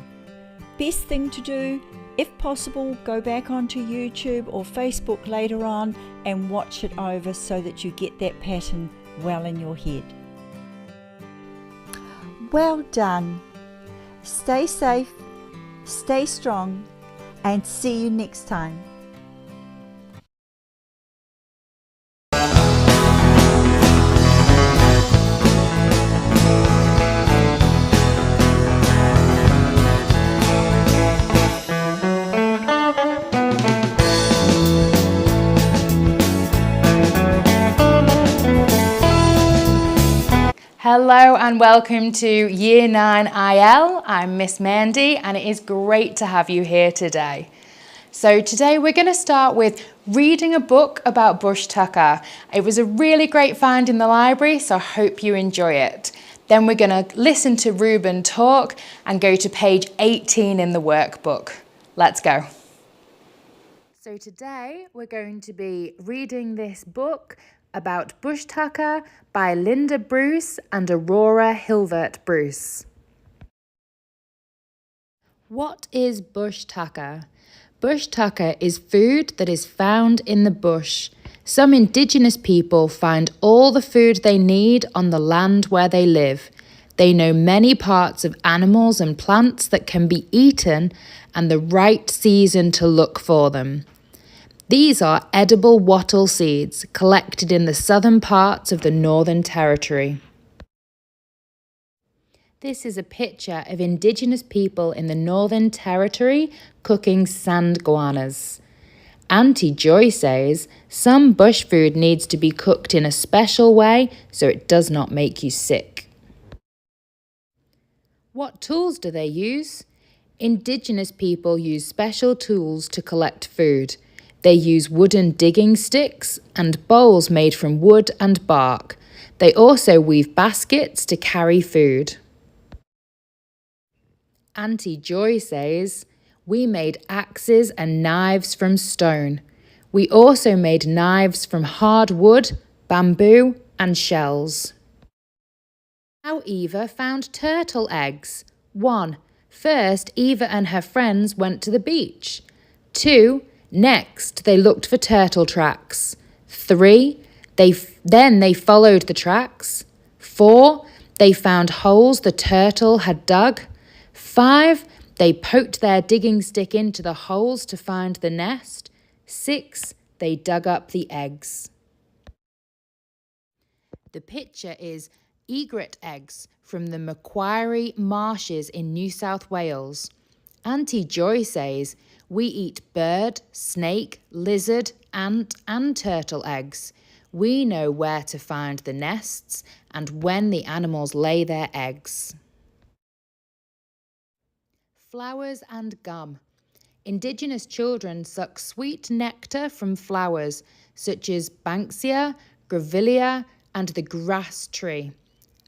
Best thing to do, if possible, go back onto YouTube or Facebook later on and watch it over so that you get that pattern well in your head. Well done. Stay safe, stay strong, and see you next time. Hello and welcome to Year 9 IL. I'm Miss Mandy and it is great to have you here today. So today we're going to start with reading a book about bush tucker. It was a really great find in the library, so I hope you enjoy it. Then we're going to listen to Ruben talk and go to page 18 in the workbook. Let's go. So today we're going to be reading this book about bush tucker by Linda Bruce and Aurora Hilvert Bruce. What is bush tucker? Bush tucker is food that is found in the bush. Some indigenous people find all the food they need on the land where they live. They know many parts of animals and plants that can be eaten and the right season to look for them. These are edible wattle seeds collected in the southern parts of the Northern Territory. This is a picture of Indigenous people in the Northern Territory cooking sand guanas. Auntie Joy says some bush food needs to be cooked in a special way so it does not make you sick. What tools do they use? Indigenous people use special tools to collect food. They use wooden digging sticks and bowls made from wood and bark. They also weave baskets to carry food. Auntie Joy says, we made axes and knives from stone. We also made knives from hard wood, bamboo and shells. How Eva found turtle eggs. 1. First, Eva and her friends went to the beach. 2. Next, they looked for turtle tracks. 3, then they followed the tracks. 4, they found holes the turtle had dug. 5, they poked their digging stick into the holes to find the nest. 6, they dug up the eggs. The picture is egret eggs from the Macquarie Marshes in New South Wales. Auntie Joy says, we eat bird, snake, lizard, ant and turtle eggs. We know where to find the nests and when the animals lay their eggs. Flowers and gum. Indigenous children suck sweet nectar from flowers such as Banksia, Grevillea and the grass tree.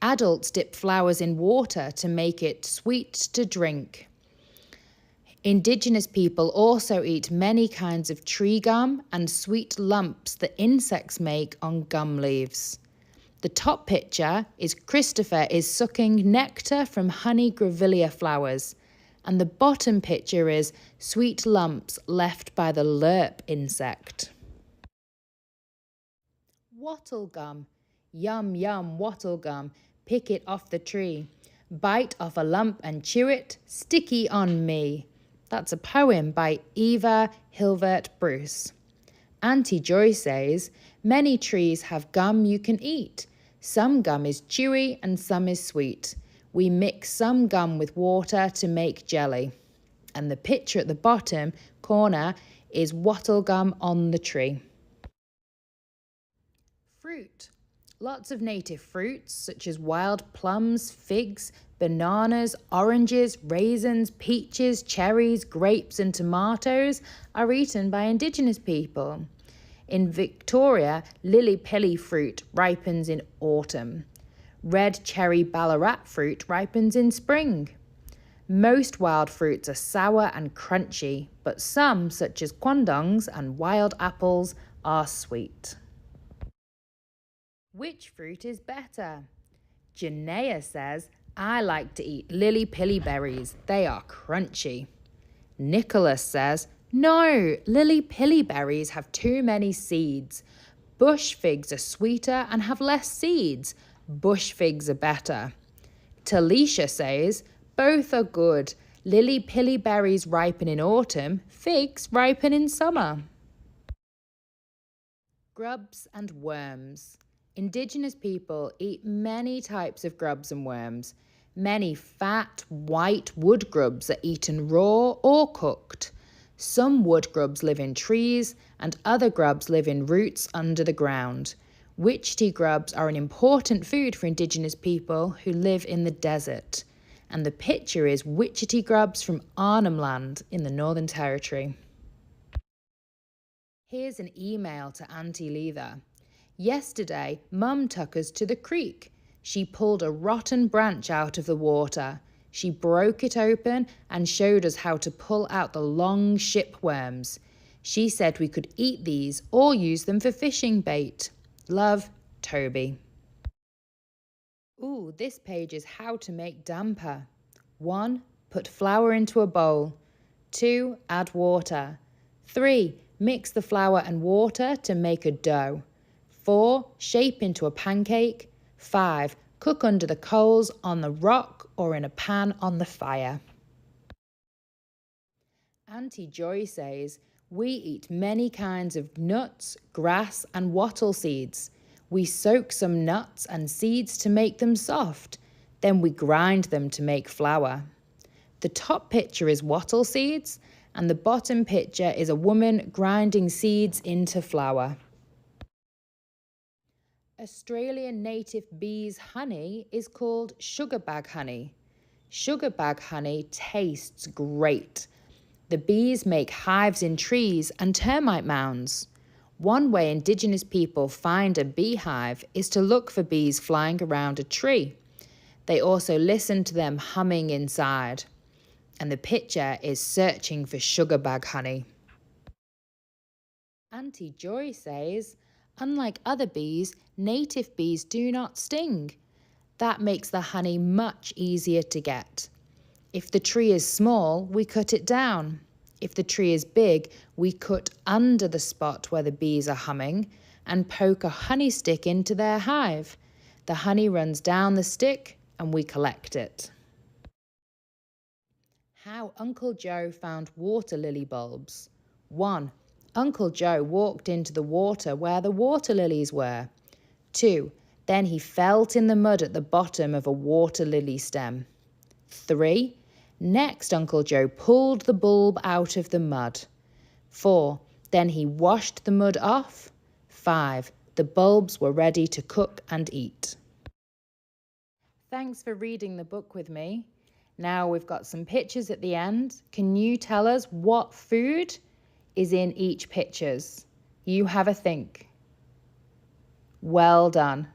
Adults dip flowers in water to make it sweet to drink. Indigenous people also eat many kinds of tree gum and sweet lumps that insects make on gum leaves. The top picture is Christopher is sucking nectar from honey grevillea flowers, and the bottom picture is sweet lumps left by the lerp insect. Wattle gum. Yum, yum, wattle gum. Pick it off the tree. Bite off a lump and chew it. Sticky on me. That's a poem by Eva Hilvert Bruce. Auntie Joy says, Many trees have gum you can eat. Some gum is chewy and some is sweet. We mix some gum with water to make jelly. And the picture at the bottom corner is wattle gum on the tree. Fruit. Lots of native fruits such as wild plums, figs, bananas, oranges, raisins, peaches, cherries, grapes and tomatoes are eaten by Indigenous people. In Victoria, lily-pilly fruit ripens in autumn. Red cherry Ballarat fruit ripens in spring. Most wild fruits are sour and crunchy, but some, such as quandongs and wild apples, are sweet. Which fruit is better? Janaea says, I like to eat lily-pilly berries. They are crunchy. Nicholas says, no, lily-pilly berries have too many seeds. Bush figs are sweeter and have less seeds. Bush figs are better. Talisha says, both are good. Lily-pilly berries ripen in autumn, figs ripen in summer. Grubs and worms. Indigenous people eat many types of grubs and worms. Many fat, white wood grubs are eaten raw or cooked. Some wood grubs live in trees and other grubs live in roots under the ground. Witchetty grubs are an important food for Indigenous people who live in the desert. And the picture is witchetty grubs from Arnhem Land in the Northern Territory. Here's an email to Auntie Leather. Yesterday, Mum took us to the creek. She pulled a rotten branch out of the water. She broke it open and showed us how to pull out the long shipworms. She said we could eat these or use them for fishing bait. Love, Toby. Ooh, this page is how to make damper. 1. Put flour into a bowl. 2. Add water. 3. Mix the flour and water to make a dough. 4. Shape into a pancake. 5. Cook under the coals on the rock or in a pan on the fire. Auntie Joy says, we eat many kinds of nuts, grass and wattle seeds. We soak some nuts and seeds to make them soft. Then we grind them to make flour. The top picture is wattle seeds and the bottom picture is a woman grinding seeds into flour. Australian native bees' honey is called sugar bag honey. Sugar bag honey tastes great. The bees make hives in trees and termite mounds. One way Indigenous people find a beehive is to look for bees flying around a tree. They also listen to them humming inside. And the picture is searching for sugar bag honey. Auntie Joy says, unlike other bees, native bees do not sting. That makes the honey much easier to get. If the tree is small, we cut it down. If the tree is big, we cut under the spot where the bees are humming and poke a honey stick into their hive. The honey runs down the stick and we collect it. How Uncle Joe found water lily bulbs. 1. Uncle Joe walked into the water where the water lilies were. 2. Then he felt in the mud at the bottom of a water lily stem. 3. Next, Uncle Joe pulled the bulb out of the mud. 4. Then he washed the mud off. 5. The bulbs were ready to cook and eat. Thanks for reading the book with me. Now we've got some pictures at the end. Can you tell us what food is in each pictures? You have a think. Well done.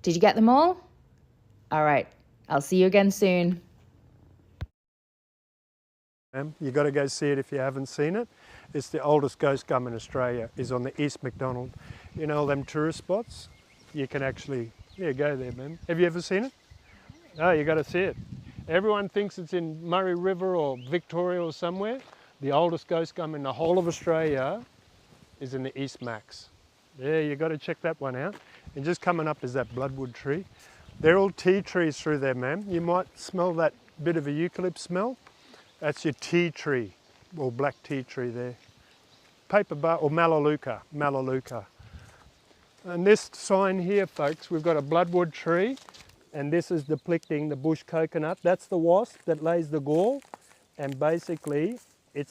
Did you get them all? All right, I'll see you again soon. You've got to go see it if you haven't seen it. It's the oldest ghost gum in Australia. It's on the East McDonald. You know all them tourist spots? You can actually, go there, man. Have you ever seen it? Oh, you got to see it. Everyone thinks it's in Murray River or Victoria or somewhere. The oldest ghost gum in the whole of Australia is in the East Max. Yeah, you got to check that one out. And just coming up is that Bloodwood Tree. They're all tea trees through there, ma'am. You might smell that bit of a eucalypt smell. That's your tea tree, or black tea tree there. paper bar, or Melaleuca. And this sign here, folks, we've got a bloodwood tree, and this is depicting the bush coconut. That's the wasp that lays the gall, and basically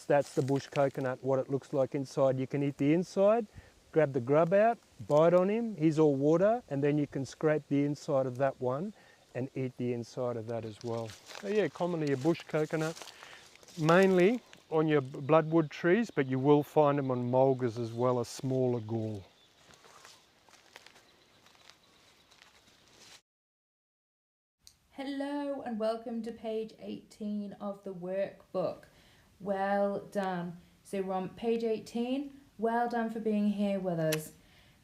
that's the bush coconut, what it looks like inside. You can eat the inside, grab the grub out, bite on him, he's all water, and then you can scrape the inside of that one and eat the inside of that as well. So yeah, commonly a bush coconut, mainly on your bloodwood trees, but you will find them on mulgas as well, a smaller gall. Hello and welcome to page 18 of the workbook. Well done. So we're on page 18. Well done for being here with us.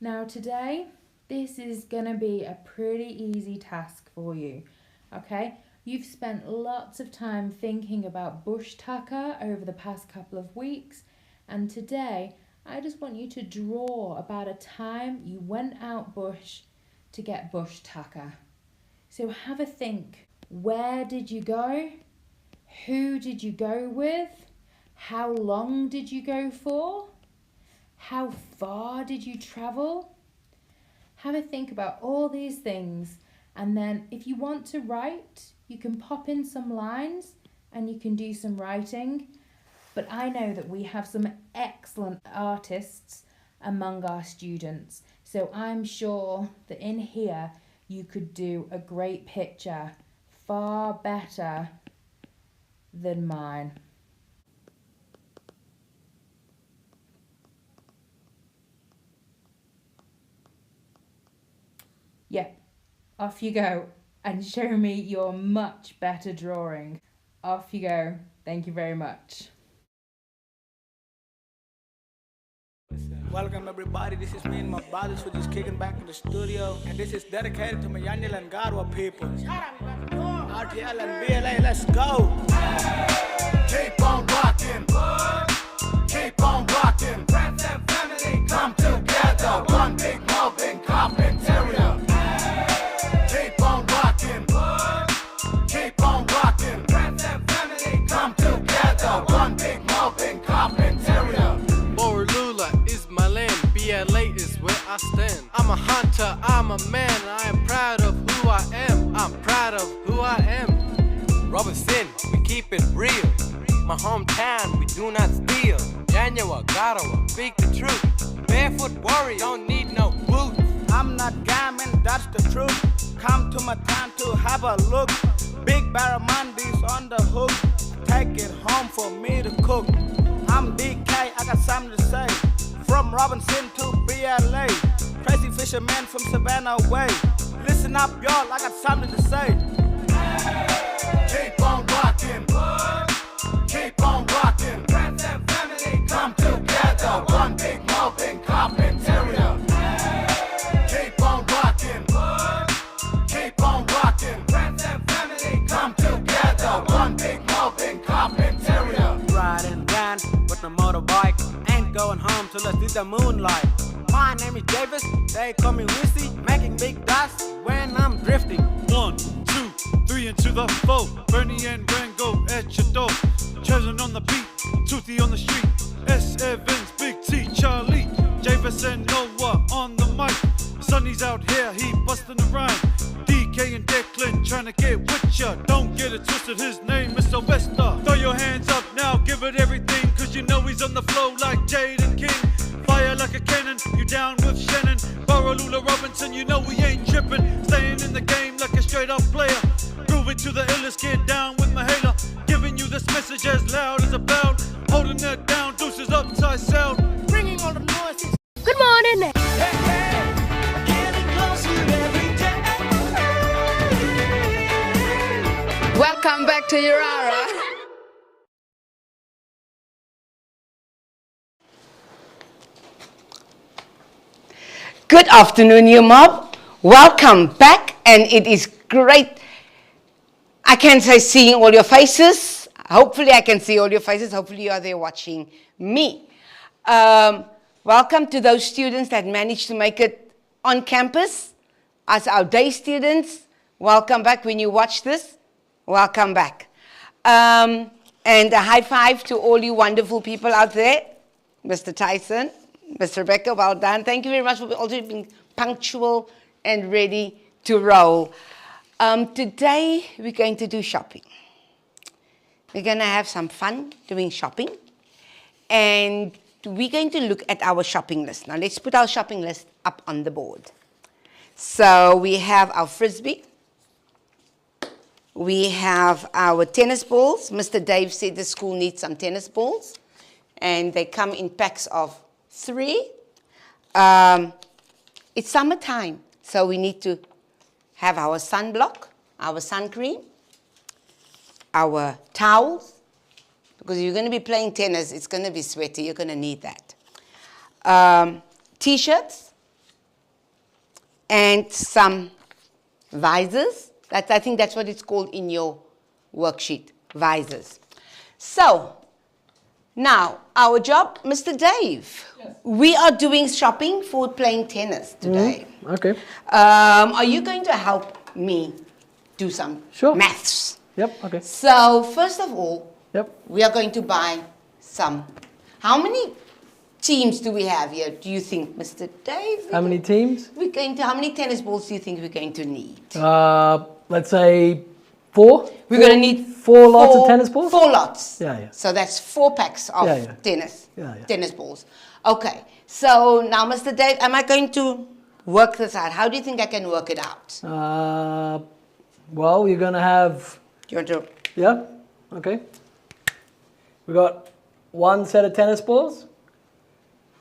Now today, this is going to be a pretty easy task for you. Okay? You've spent lots of time thinking about bush tucker over the past couple of weeks, and today I just want you to draw about a time you went out bush to get bush tucker. So have a think. Where did you go? Who did you go with? How long did you go for? How far did you travel? Have a think about all these things, and then if you want to write, you can pop in some lines and you can do some writing. But I know that we have some excellent artists among our students, so I'm sure that in here you could do a great picture, far better than mine. Yeah, off you go and show me your much better drawing. Off you go. Thank you very much. Welcome everybody, this is me and my brothers who just kicking back in the studio, and this is dedicated to my Yanyel and Garwa people. RTL and BLA, let's go! Keep on rocking, keep on rocking. Friends and family come together, one big mobbing carpinteria. Keep on rocking, keep on rocking. Friends and family come together, one big mobbing carpinteria. BLA is where I stand. I'm a hunter, I'm a man, I am proud of who I am. I'm proud of who I am. Robinson, we keep it real. My hometown, we do not steal. January, Garawa, speak the truth. Barefoot warrior, don't need no boots. I'm not gaming, that's the truth. Come to my town to have a look. Big barramundies on the hook. Take it home for me to cook. I'm DK, I got something to say. From Robinson to BLA, crazy fisherman from Savannah way. Listen up, y'all, I got something to say. Keep on rocking, keep on rocking. Friends and family come together, one big mobbing carpinteria. Keep on rocking, keep on rocking. Friends and family come together, one big mobbing carpinteria. Riding down with my motorbike. Going home till I see the moonlight. My name is Davis, they call me Wissy, making big dust when I'm drifting. 1, 2, 3 into the 4. Bernie and Rango at your door. Chosen on the beat, Toothy on the street. S. Evans, Big T, Charlie, Javis and Noah on the mic. Sonny's out here, he bustin' the rhyme. DK and Declan trying to get with ya. Don't get it twisted, his name is Sylvester. Throw your hands up now, give it everything, cause you know he's on the flow like Jade and King. Fire like a cannon, you down with Shannon. Lula Robinson, you know we ain't trippin'. Staying in the game like a straight up player. Grooving to the illest, get down with Mahala. Giving you this message as loud as a bell. Holding that down, deuces upside sound. Bringing all the noises. Good morning. Welcome back to Yirara. Good afternoon, you mob. Welcome back, and it is great. I can say seeing all your faces. Hopefully I can see all your faces. Hopefully you are there watching me. Welcome to those students that managed to make it on campus as our day students. Welcome back. When you watch this, welcome back. And a high five to all you wonderful people out there. Mr. Tyson, Mr. Rebecca, well done. Thank you very much for also being punctual and ready to roll. Today we're going to do shopping. We're going to have some fun doing shopping. And we're going to look at our shopping list. Now let's put our shopping list up on the board. So we have our Frisbee. We have our tennis balls. Mr. Dave said the school needs some tennis balls. And they come in packs of 3. It's summertime, so we need to have our sunblock, our sun cream, our towels, because you're going to be playing tennis, it's going to be sweaty, you're going to need that. T-shirts and some visors. I think that's what it's called in your worksheet, visors. So, now, our job, Mr. Dave, yes. We are doing shopping for playing tennis today. Okay. Are you going to help me do some maths? Yep, okay. So, first of all, we are going to buy some. How many teams do we have here, do you think, Mr. Dave? How many teams? How many tennis balls do you think we're going to need? Let's say 4. We're going to need 4 lots of tennis balls? 4 lots. Yeah. So that's 4 packs of tennis balls. Okay. So now, Mr. Dave, am I going to work this out? How do you think I can work it out? Well, you're going to have... You want to... Yeah. Okay. We got 1 set of tennis balls,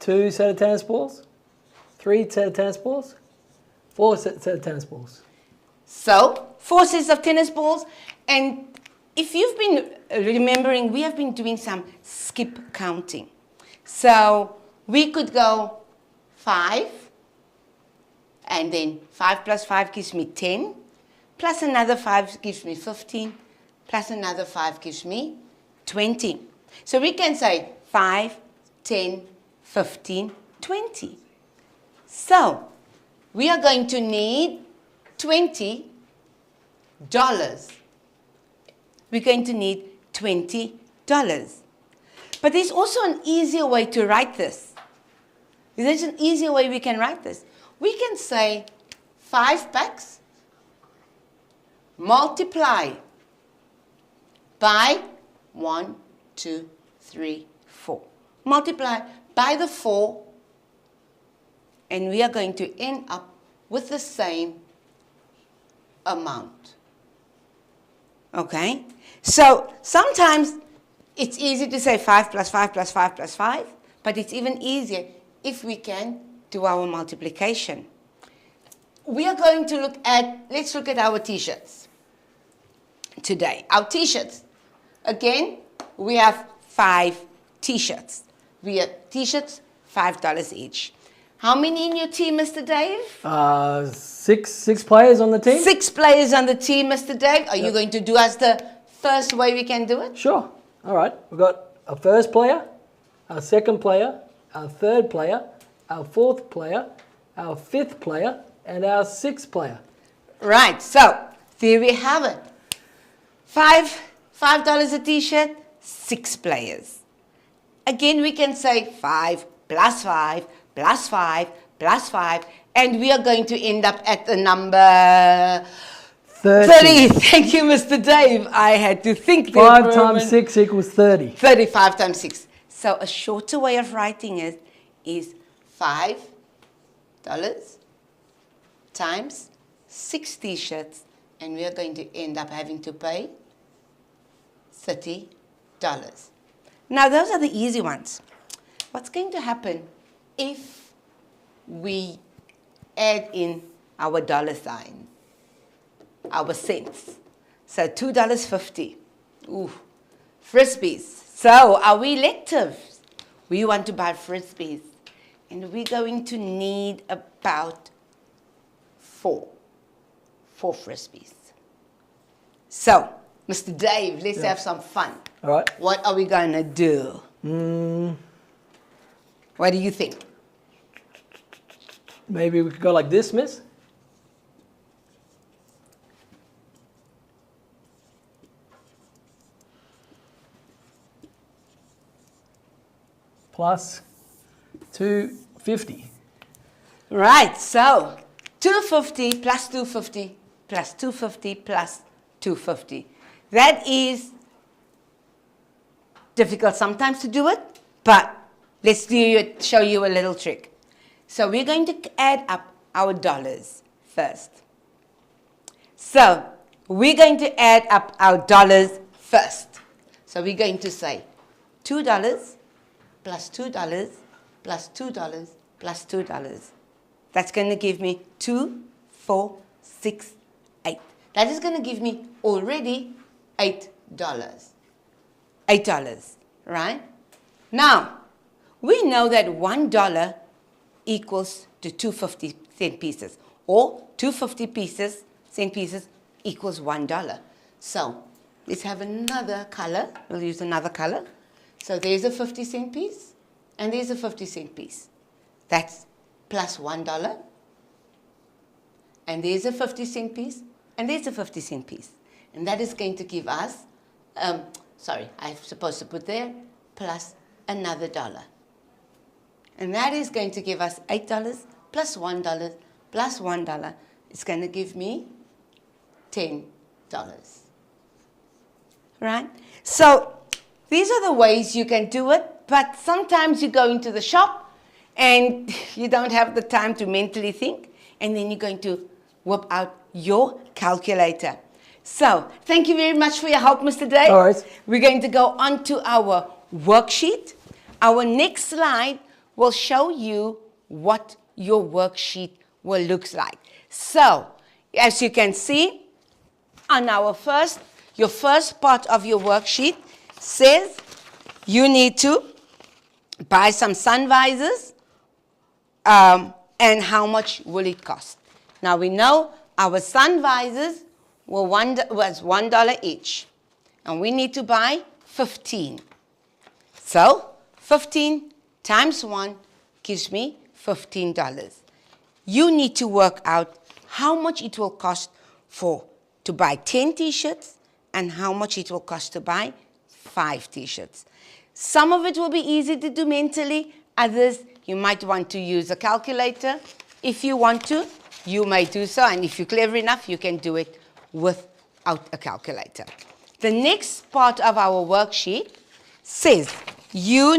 2 set of tennis balls, 3 set of tennis balls, 4 set of tennis balls. So, 4 sets of tennis balls. And if you've been remembering, we have been doing some skip counting. So, we could go 5, and then 5 plus 5 gives me 10, plus another 5 gives me 15, plus another 5 gives me 20. So, we can say 5, 10, 15, 20. So, we are going to need $20. We're going to need $20. But there's also an easier way to write this. There's an easier way we can write this. We can say 5 packs multiply by 1, 2, 3, 4. Multiply by the 4, and we are going to end up with the same amount. Okay? So sometimes it's easy to say 5 plus 5 plus 5 plus 5, but it's even easier if we can do our multiplication. We are going to let's look at our T-shirts today. Our T-shirts, again, we have 5 T-shirts. We have T-shirts, $5 each. How many in your team, Mr. Dave? 6 players on the team. 6 players on the team, Mr. Dave. Are you going to do us the first way we can do it? Sure. All right. We've got our first player, our second player, our third player, our fourth player, our fifth player, and our sixth player. Right. So there we have it. $5 a T-shirt, 6 players. Again, we can say 5 plus 5 plus 5 plus 5, and we are going to end up at the number 30. Thank you, Mr. Dave. I had to think there 5 times 6 equals 30. 35 times 6. So a shorter way of writing it is $5 times 6 T-shirts, and we are going to end up having to pay $30. Now, those are the easy ones. What's going to happen if we add in our dollar sign, our cents? So $2.50. Ooh, Frisbees. So are we electives? We want to buy Frisbees. And we're going to need about 4 Frisbees. So, Mr. Dave, let's have some fun. All right. What are we going to do? What do you think? Maybe we could go like this, miss. Plus 250. Right, so 250 plus 250 plus 250 plus 250. That is difficult sometimes to do it, but let's show you a little trick. So we're going to add up our dollars first. So we're going to add up our dollars first. So we're going to say $2 plus $2 plus $2 plus $2. That's going to give me 2, 4, 6, 8. That is going to give me already $8. $8, right? Now, we know that $1 equals to 250 cent pieces, or 250 cent pieces equals $1. So let's have another color. We'll use another color. So there's a 50 cent piece, and there's a 50 cent piece. That's plus $1. And there's a 50 cent piece, and there's a 50 cent piece. And that is going to give us, sorry, I'm supposed to put there, plus another $1. And that is going to give us $8 plus $1 plus $1. It's going to give me $10. Right? So these are the ways you can do it, but sometimes you go into the shop and you don't have the time to mentally think, and then you're going to whip out your calculator. So thank you very much for your help, Mr. Day. All right. We're going to go on to our worksheet. Our next slide will show you what your worksheet will look like. So, as you can see, on your first part of your worksheet says you need to buy some sun visors, and how much will it cost? Now we know our sun visors was $1 each, and we need to buy 15. So 15 times 1 gives me $15. You need to work out how much it will cost to buy 10 t-shirts and how much it will cost to buy 5 t-shirts. Some of it will be easy to do mentally. Others, you might want to use a calculator. If you want to, you may do so. And if you're clever enough, you can do it without a calculator. The next part of our worksheet says you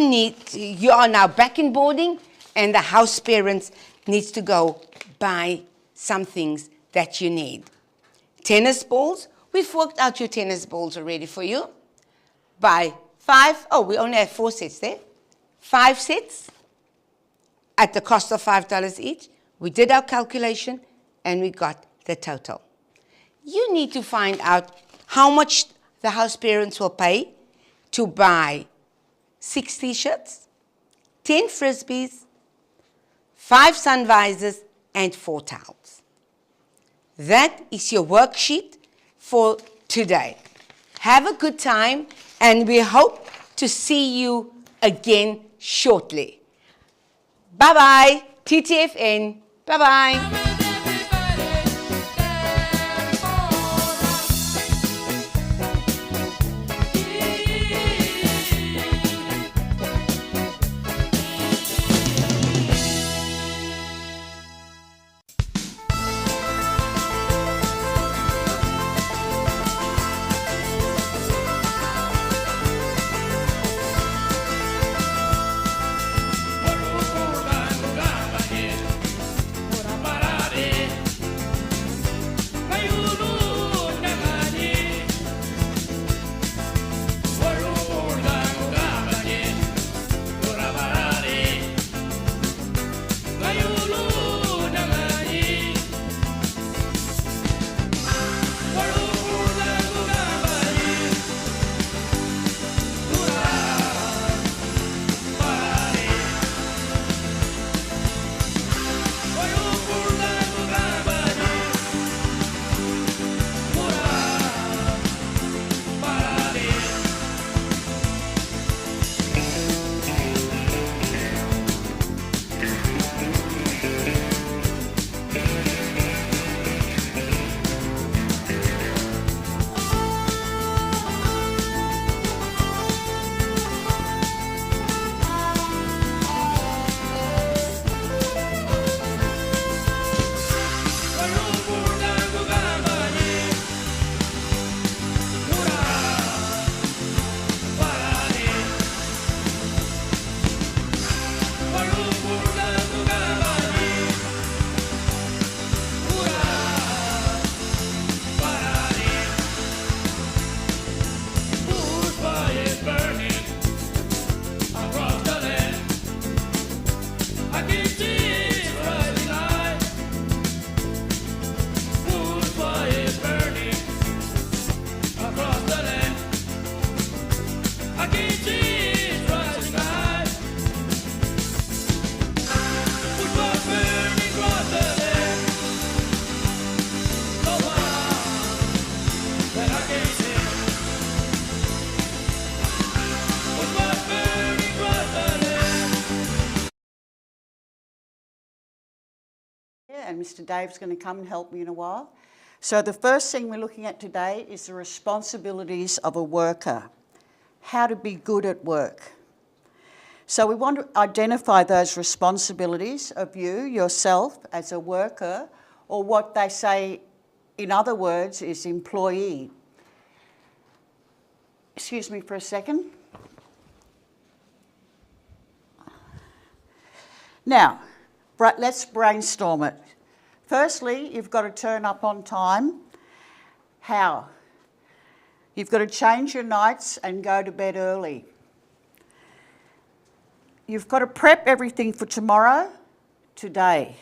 are now back in boarding, and the house parents needs to go buy some things that you need. Tennis balls. We've worked out your tennis balls already for you. Buy 5. Oh, we only have 4 sets there. 5 sets at the cost of $5 each. We did our calculation, and we got the total. You need to find out how much the house parents will pay to buy 6 t-shirts, 10 frisbees, 5 sun visors, and 4 towels. That is your worksheet for today. Have a good time, and we hope to see you again shortly. Bye-bye, TTFN. Bye-bye. Para and Mr. Dave's going to come and help me in a while. So the first thing we're looking at today is the responsibilities of a worker, how to be good at work. So we want to identify those responsibilities of you, yourself, as a worker, or what they say, in other words, is employee. Excuse me for a second. Now, let's brainstorm it. Firstly, you've got to turn up on time. How? You've got to change your nights and go to bed early. You've got to prep everything for tomorrow, today.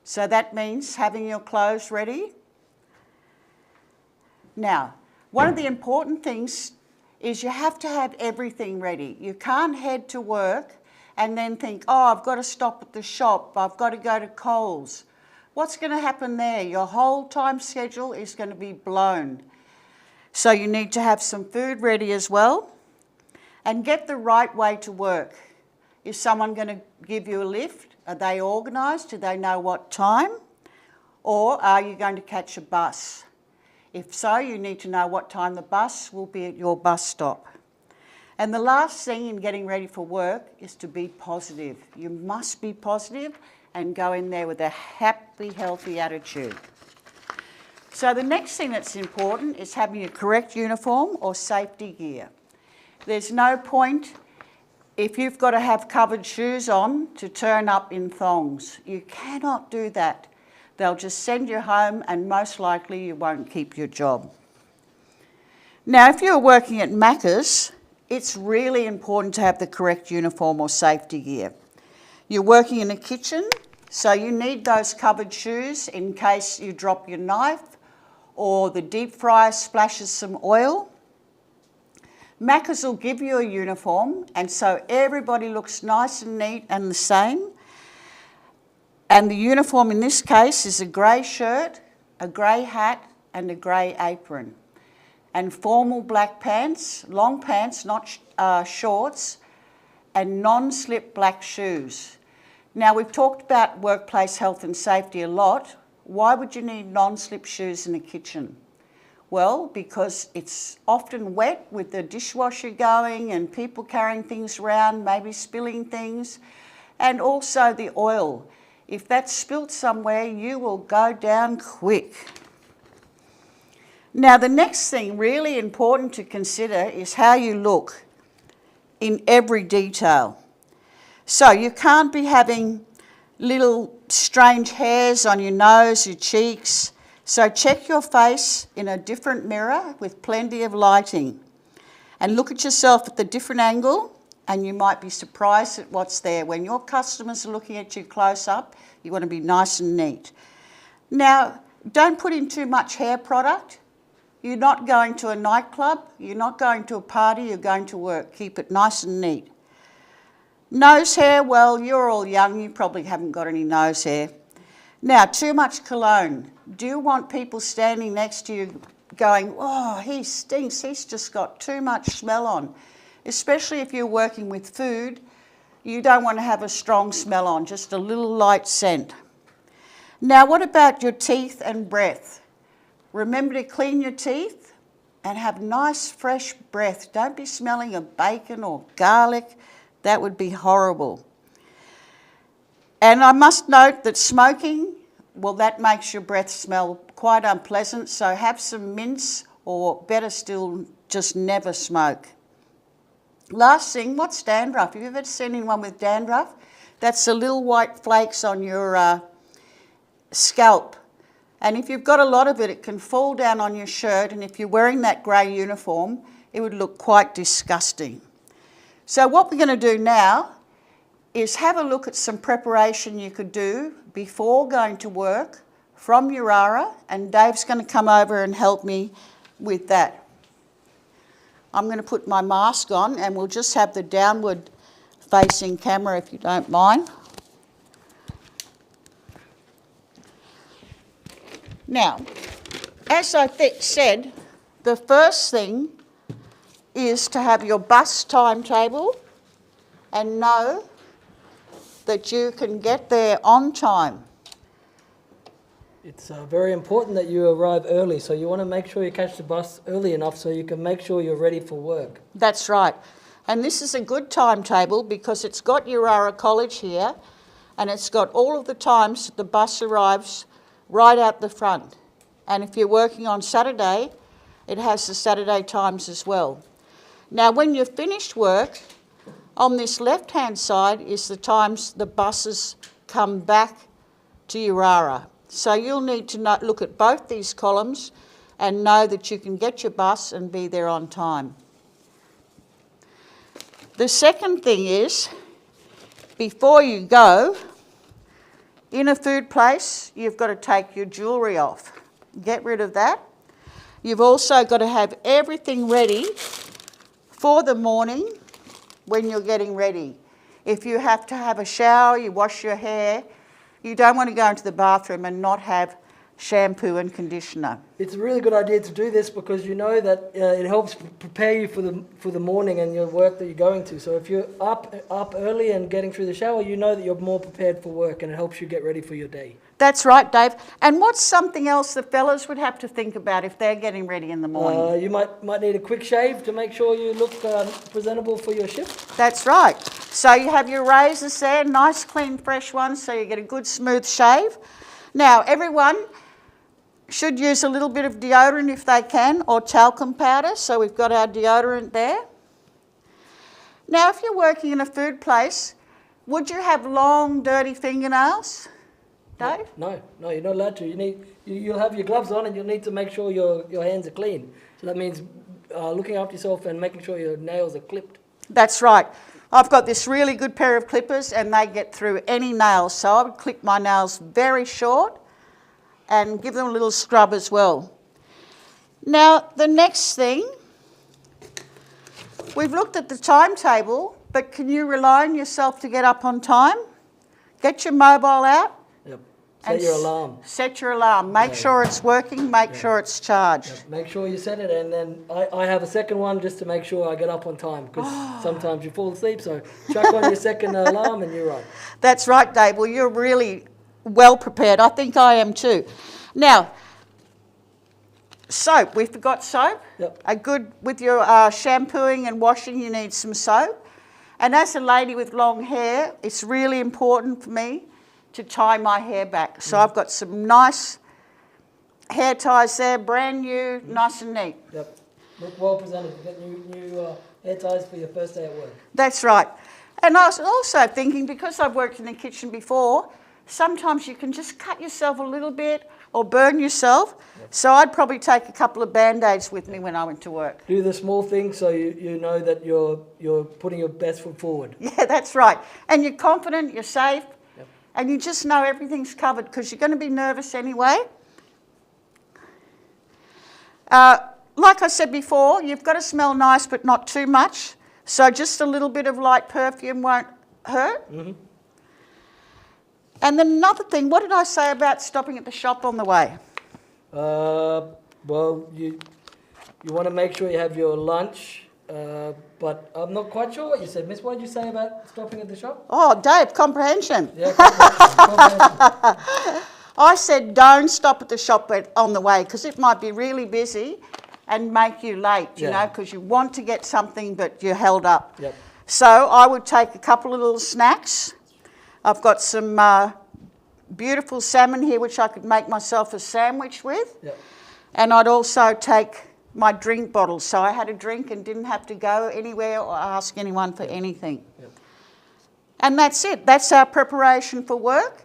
So that means having your clothes ready. Now, one of the important things is you have to have everything ready. You can't head to work and then think, oh, I've got to stop at the shop, I've got to go to Coles. What's going to happen there? Your whole time schedule is going to be blown. So you need to have some food ready as well, and get the right way to work. Is someone going to give you a lift? Are they organised? Do they know what time? Or are you going to catch a bus? If so, you need to know what time the bus will be at your bus stop. And the last thing in getting ready for work is to be positive. You must be positive and go in there with a happy, healthy attitude. So the next thing that's important is having a correct uniform or safety gear. There's no point if you've got to have covered shoes on to turn up in thongs. You cannot do that. They'll just send you home and most likely you won't keep your job. Now, if you're working at Macca's, it's really important to have the correct uniform or safety gear. You're working in a kitchen, so you need those covered shoes in case you drop your knife or the deep fryer splashes some oil. Macca's will give you a uniform, and so everybody looks nice and neat and the same. And the uniform in this case is a grey shirt, a grey hat and a grey apron. And formal black pants, long pants, not shorts, and non-slip black shoes. Now, we've talked about workplace health and safety a lot. Why would you need non-slip shoes in the kitchen? Well, because it's often wet with the dishwasher going and people carrying things around, maybe spilling things, and also the oil. If that's spilt somewhere, you will go down quick. Now, the next thing really important to consider is how you look in every detail. So you can't be having little strange hairs on your nose, your cheeks. So check your face in a different mirror with plenty of lighting. And look at yourself at the different angle, and you might be surprised at what's there. When your customers are looking at you close up, you want to be nice and neat. Now, don't put in too much hair product. You're not going to a nightclub, you're not going to a party, you're going to work. Keep it nice and neat. Nose hair, well, you're all young, you probably haven't got any nose hair. Now, too much cologne. Do you want people standing next to you going, oh, he stinks, he's just got too much smell on? Especially if you're working with food, you don't want to have a strong smell on, just a little light scent. Now, what about your teeth and breath? Remember to clean your teeth and have nice fresh breath. Don't be smelling of bacon or garlic. That would be horrible. And I must note that smoking, well, that makes your breath smell quite unpleasant, so have some mints, or better still, just never smoke. Last thing, what's dandruff? Have you ever seen anyone with dandruff? That's the little white flakes on your scalp. And if you've got a lot of it, it can fall down on your shirt, and if you're wearing that grey uniform, it would look quite disgusting. So what we're going to do now is have a look at some preparation you could do before going to work from Yirara, and Dave's going to come over and help me with that. I'm going to put my mask on, and we'll just have the downward facing camera if you don't mind. Now, as I said, the first thing is to have your bus timetable and know that you can get there on time. It's very important that you arrive early, so you want to make sure you catch the bus early enough so you can make sure you're ready for work. That's right. And this is a good timetable because it's got Yirara College here and it's got all of the times the bus arrives right out the front. And if you're working on Saturday, it has the Saturday times as well. Now, when you've finished work, on this left-hand side is the times the buses come back to Yirara. So you'll need to look at both these columns and know that you can get your bus and be there on time. The second thing is, before you go, in a food place, you've got to take your jewellery off. Get rid of that. You've also got to have everything ready for the morning when you're getting ready. If you have to have a shower, you wash your hair, you don't want to go into the bathroom and not have shampoo and conditioner. It's a really good idea to do this because you know that it helps prepare you for the morning and your work that you're going to. So if you're up early and getting through the shower, you know that you're more prepared for work and it helps you get ready for your day. That's right, Dave. And what's something else the fellas would have to think about if they're getting ready in the morning? You might need a quick shave to make sure you look presentable for your shift. That's right. So you have your razors there, nice, clean, fresh ones, so you get a good, smooth shave. Now, everyone should use a little bit of deodorant if they can, or talcum powder. So we've got our deodorant there. Now, if you're working in a food place, would you have long, dirty fingernails, Dave? No, you're not allowed to. You'll have your gloves on and you'll need to make sure your hands are clean. So that means looking after yourself and making sure your nails are clipped. That's right. I've got this really good pair of clippers and they get through any nails. So I would clip my nails very short and give them a little scrub as well. Now, the next thing, we've looked at the timetable, but can you rely on yourself to get up on time? Get your mobile out. Yep. Set your alarm. Set your alarm. Make sure it's working, make sure it's charged. Yep. Make sure you set it, and then I have a second one just to make sure I get up on time because sometimes you fall asleep, so chuck on your second alarm and you're right. That's right, Dave. Well, you're really well prepared. I think I am too. Now, soap. We forgot soap. Yep. With your shampooing and washing, you need some soap. And as a lady with long hair, it's really important for me to tie my hair back. So I've got some nice hair ties there, brand new, nice and neat. Yep. Look well presented. You get new hair ties for your first day at work. That's right. And I was also thinking, because I've worked in the kitchen before, sometimes you can just cut yourself a little bit or burn yourself. Yep. So I'd probably take a couple of Band-Aids with me when I went to work. Do the small things so you know that you're putting your best foot forward. Yeah, that's right. And you're confident, you're safe, and you just know everything's covered because you're going to be nervous anyway. Like I said before, you've got to smell nice but not too much. So just a little bit of light perfume won't hurt. Mm-hmm. And then another thing, what did I say about stopping at the shop on the way? Well, you want to make sure you have your lunch, but I'm not quite sure what you said. Miss, what did you say about stopping at the shop? Oh, Dave, comprehension. Yeah, comprehension. I said don't stop at the shop on the way because it might be really busy and make you late, you know, because you want to get something but you're held up. Yep. So I would take a couple of little snacks. I've got some beautiful salmon here which I could make myself a sandwich with. Yep. And I'd also take my drink bottle so I had a drink and didn't have to go anywhere or ask anyone for anything. Yep. And that's it. That's our preparation for work.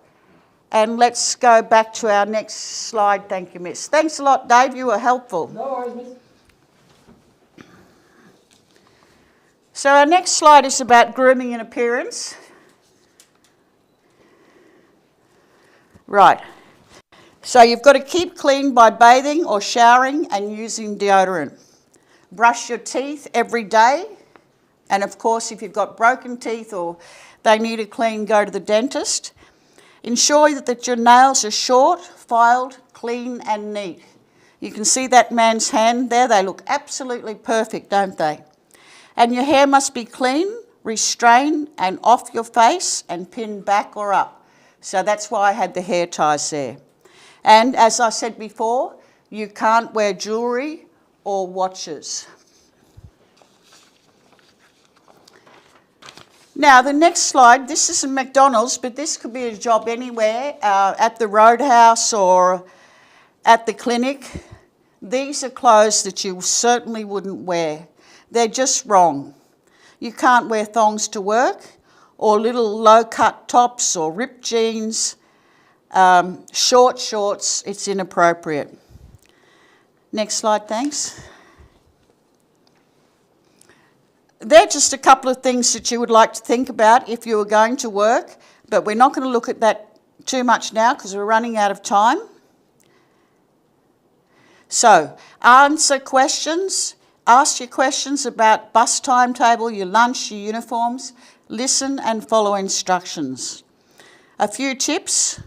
And let's go back to our next slide. Thank you, Miss. Thanks a lot, Dave. You were helpful. No worries, Miss. So our next slide is about grooming and appearance. Right. So you've got to keep clean by bathing or showering and using deodorant. Brush your teeth every day. And of course, if you've got broken teeth or they need a clean, go to the dentist. Ensure that your nails are short, filed, clean and neat. You can see that man's hand there. They look absolutely perfect, don't they? And your hair must be clean, restrained and off your face and pinned back or up. So that's why I had the hair ties there. And as I said before, you can't wear jewellery or watches. Now, the next slide, this is a McDonald's, but this could be a job anywhere, at the roadhouse or at the clinic. These are clothes that you certainly wouldn't wear. They're just wrong. You can't wear thongs to work, or little low-cut tops or ripped jeans, short shorts. It's inappropriate. Next slide, thanks. They're just a couple of things that you would like to think about if you were going to work, but we're not going to look at that too much now because we're running out of time. So, answer questions. Ask your questions about bus timetable, your lunch, your uniforms. Listen and follow instructions. A few tips.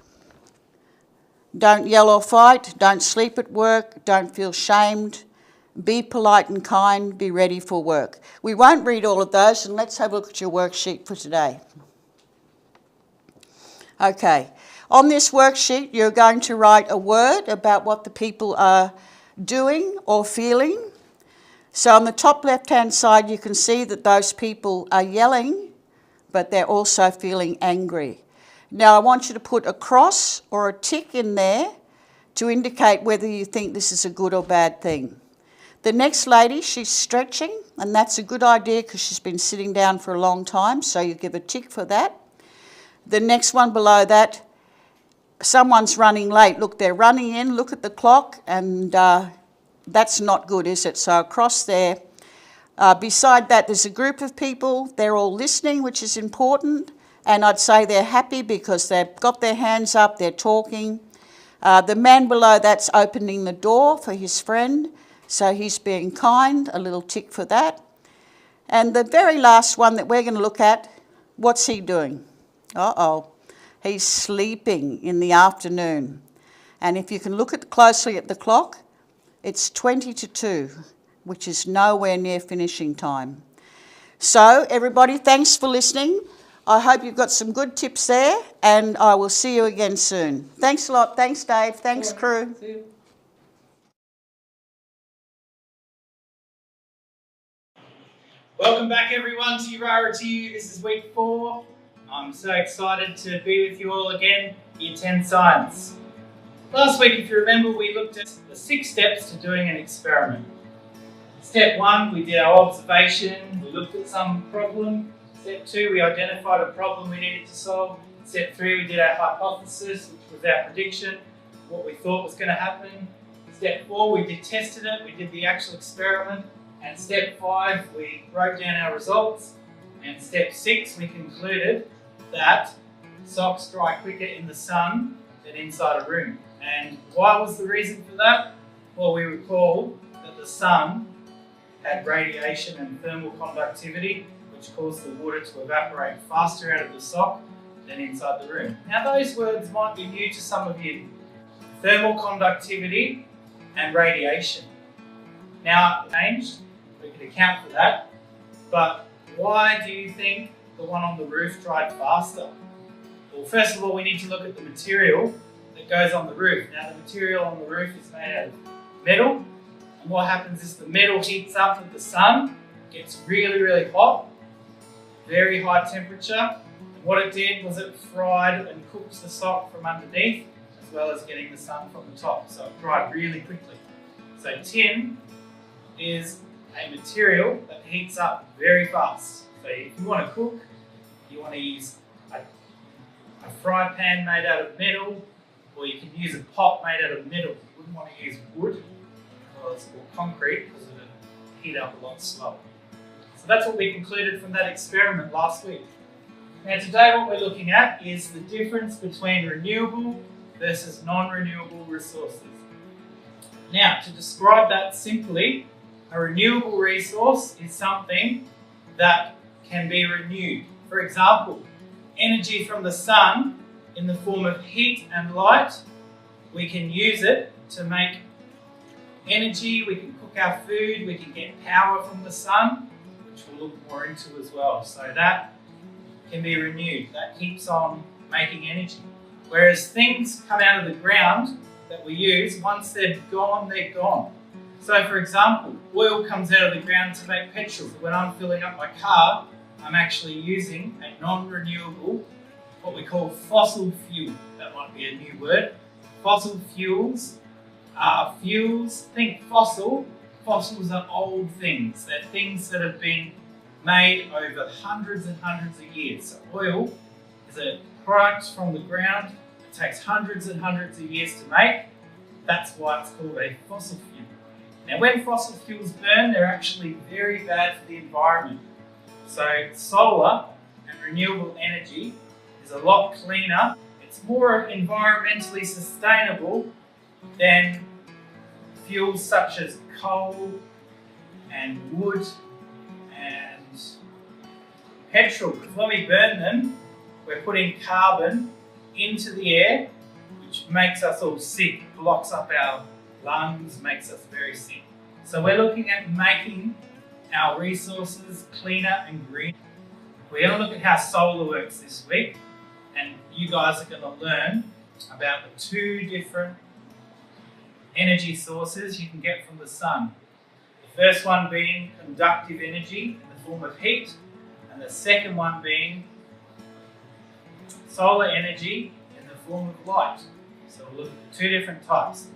Don't yell or fight. Don't sleep at work. Don't feel shamed. Be polite and kind. Be ready for work. We won't read all of those, and let's have a look at your worksheet for today. Okay. On this worksheet, you're going to write a word about what the people are doing or feeling. So on the top left-hand side, you can see that those people are yelling, but they're also feeling angry. Now, I want you to put a cross or a tick in there to indicate whether you think this is a good or bad thing. The next lady, she's stretching, and that's a good idea because she's been sitting down for a long time, so you give a tick for that. The next one below that, someone's running late. Look, they're running in, look at the clock, and that's not good, is it? So across there. Beside that, there's a group of people. They're all listening, which is important. And I'd say they're happy because they've got their hands up, they're talking. The man below that's opening the door for his friend. So he's being kind, a little tick for that. And the very last one that we're going to look at, what's he doing? Uh-oh. He's sleeping in the afternoon. And if you can look closely at the clock, it's 20 to 2, which is nowhere near finishing time. So, everybody, thanks for listening. I hope you've got some good tips there, and I will see you again soon. Thanks a lot. Thanks, Dave. Thanks, crew. See you. Welcome back, everyone, to Yirara to you. This is week 4. I'm so excited to be with you all again, Year 10 Science. Last week, if you remember, we looked at the 6 steps to doing an experiment. Step 1, we did our observation, we looked at some problem. Step 2, we identified a problem we needed to solve. Step 3, we did our hypothesis, which was our prediction, what we thought was going to happen. Step 4, we tested it, we did the actual experiment. And step 5, we wrote down our results. And step 6, we concluded that socks dry quicker in the sun than inside a room. And why was the reason for that? Well, we recall that the sun had radiation and thermal conductivity, which caused the water to evaporate faster out of the sock than inside the room. Now, those words might be new to some of you. Thermal conductivity and radiation. Now, it changed. We could account for that. But why do you think the one on the roof dried faster? Well, first of all, we need to look at the material that goes on the roof. Now, the material on the roof is made out of metal. And what happens is the metal heats up with the sun, gets really, really hot, very high temperature. And what it did was it fried and cooked the sock from underneath, as well as getting the sun from the top. So it dried really quickly. So tin is a material that heats up very fast. So if you want to cook, you want to use a fry pan made out of metal, or you can use a pot made out of metal. You wouldn't want to use wood or concrete because it would heat up a lot slower. So that's what we concluded from that experiment last week. Now today what we're looking at is the difference between renewable versus non-renewable resources. Now, to describe that simply, a renewable resource is something that can be renewed. For example, energy from the sun in the form of heat and light, we can use it to make energy, we can cook our food, we can get power from the sun, which we'll look more into as well. So that can be renewed, that keeps on making energy. Whereas things come out of the ground that we use, once they're gone, they're gone. So for example, oil comes out of the ground to make petrol. When I'm filling up my car, I'm actually using a non-renewable, what we call fossil fuel. That might be a new word. Fossil fuels are fuels. Think fossil. Fossils are old things. They're things that have been made over hundreds and hundreds of years. So oil is a product from the ground. It takes hundreds and hundreds of years to make. That's why it's called a fossil fuel. Now when fossil fuels burn, they're actually very bad for the environment. So solar and renewable energy is a lot cleaner. It's more environmentally sustainable than fuels such as coal and wood and petrol. Because when we burn them, we're putting carbon into the air, which makes us all sick, blocks up our lungs, makes us very sick. So we're looking at making our resources cleaner and greener. We're going to look at how solar works this week, and you guys are going to learn about the two different energy sources you can get from the sun. The first one being conductive energy in the form of heat, and the second one being solar energy in the form of light. So we'll look at the two different types.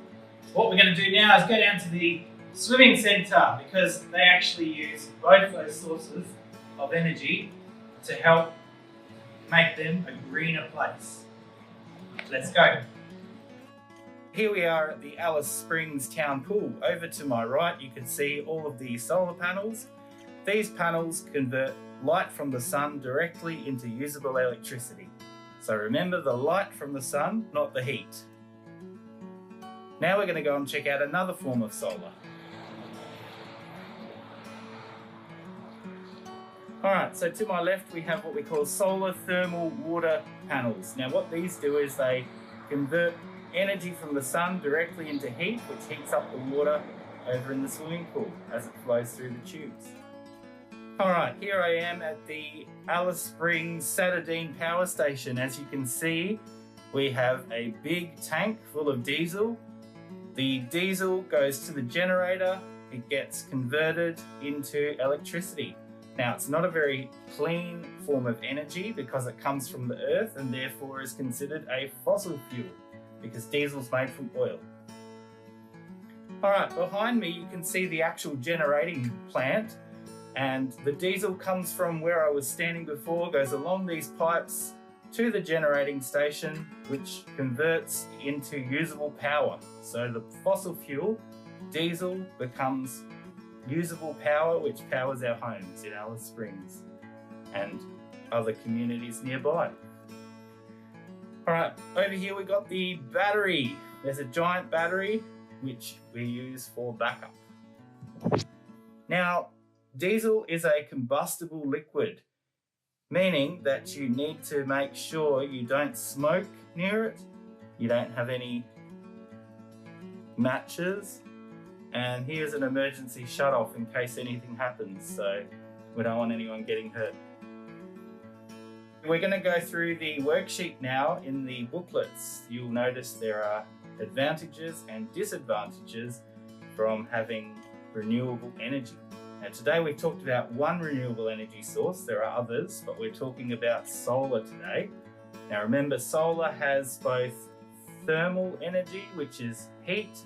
What we're going to do now is go down to the swimming centre, because they actually use both those sources of energy to help make them a greener place. Let's go. Here we are at the Alice Springs Town Pool. Over to my right you can see all of the solar panels. These panels convert light from the sun directly into usable electricity. So remember, the light from the sun, not the heat. Now we're going to go and check out another form of solar. Alright, so to my left we have what we call solar thermal water panels. Now what these do is they convert energy from the sun directly into heat, which heats up the water over in the swimming pool as it flows through the tubes. Alright, here I am at the Alice Springs Satadine Power Station. As you can see, we have a big tank full of diesel. The diesel goes to the generator, it gets converted into electricity. Now, it's not a very clean form of energy because it comes from the earth and therefore is considered a fossil fuel, because diesel's made from oil. Alright, behind me you can see the actual generating plant, and the diesel comes from where I was standing before, goes along these pipes to the generating station, which converts into usable power. So the fossil fuel, diesel, becomes usable power, which powers our homes in Alice Springs and other communities nearby. Alright, over here we got the battery. There's a giant battery which we use for backup. Now, diesel is a combustible liquid, meaning that you need to make sure you don't smoke near it, you don't have any matches, and here's an emergency shut-off in case anything happens, so we don't want anyone getting hurt. We're going to go through the worksheet now in the booklets. You'll notice there are advantages and disadvantages from having renewable energy. Now today we've talked about one renewable energy source. There are others, but we're talking about solar today. Now remember, solar has both thermal energy, which is heat,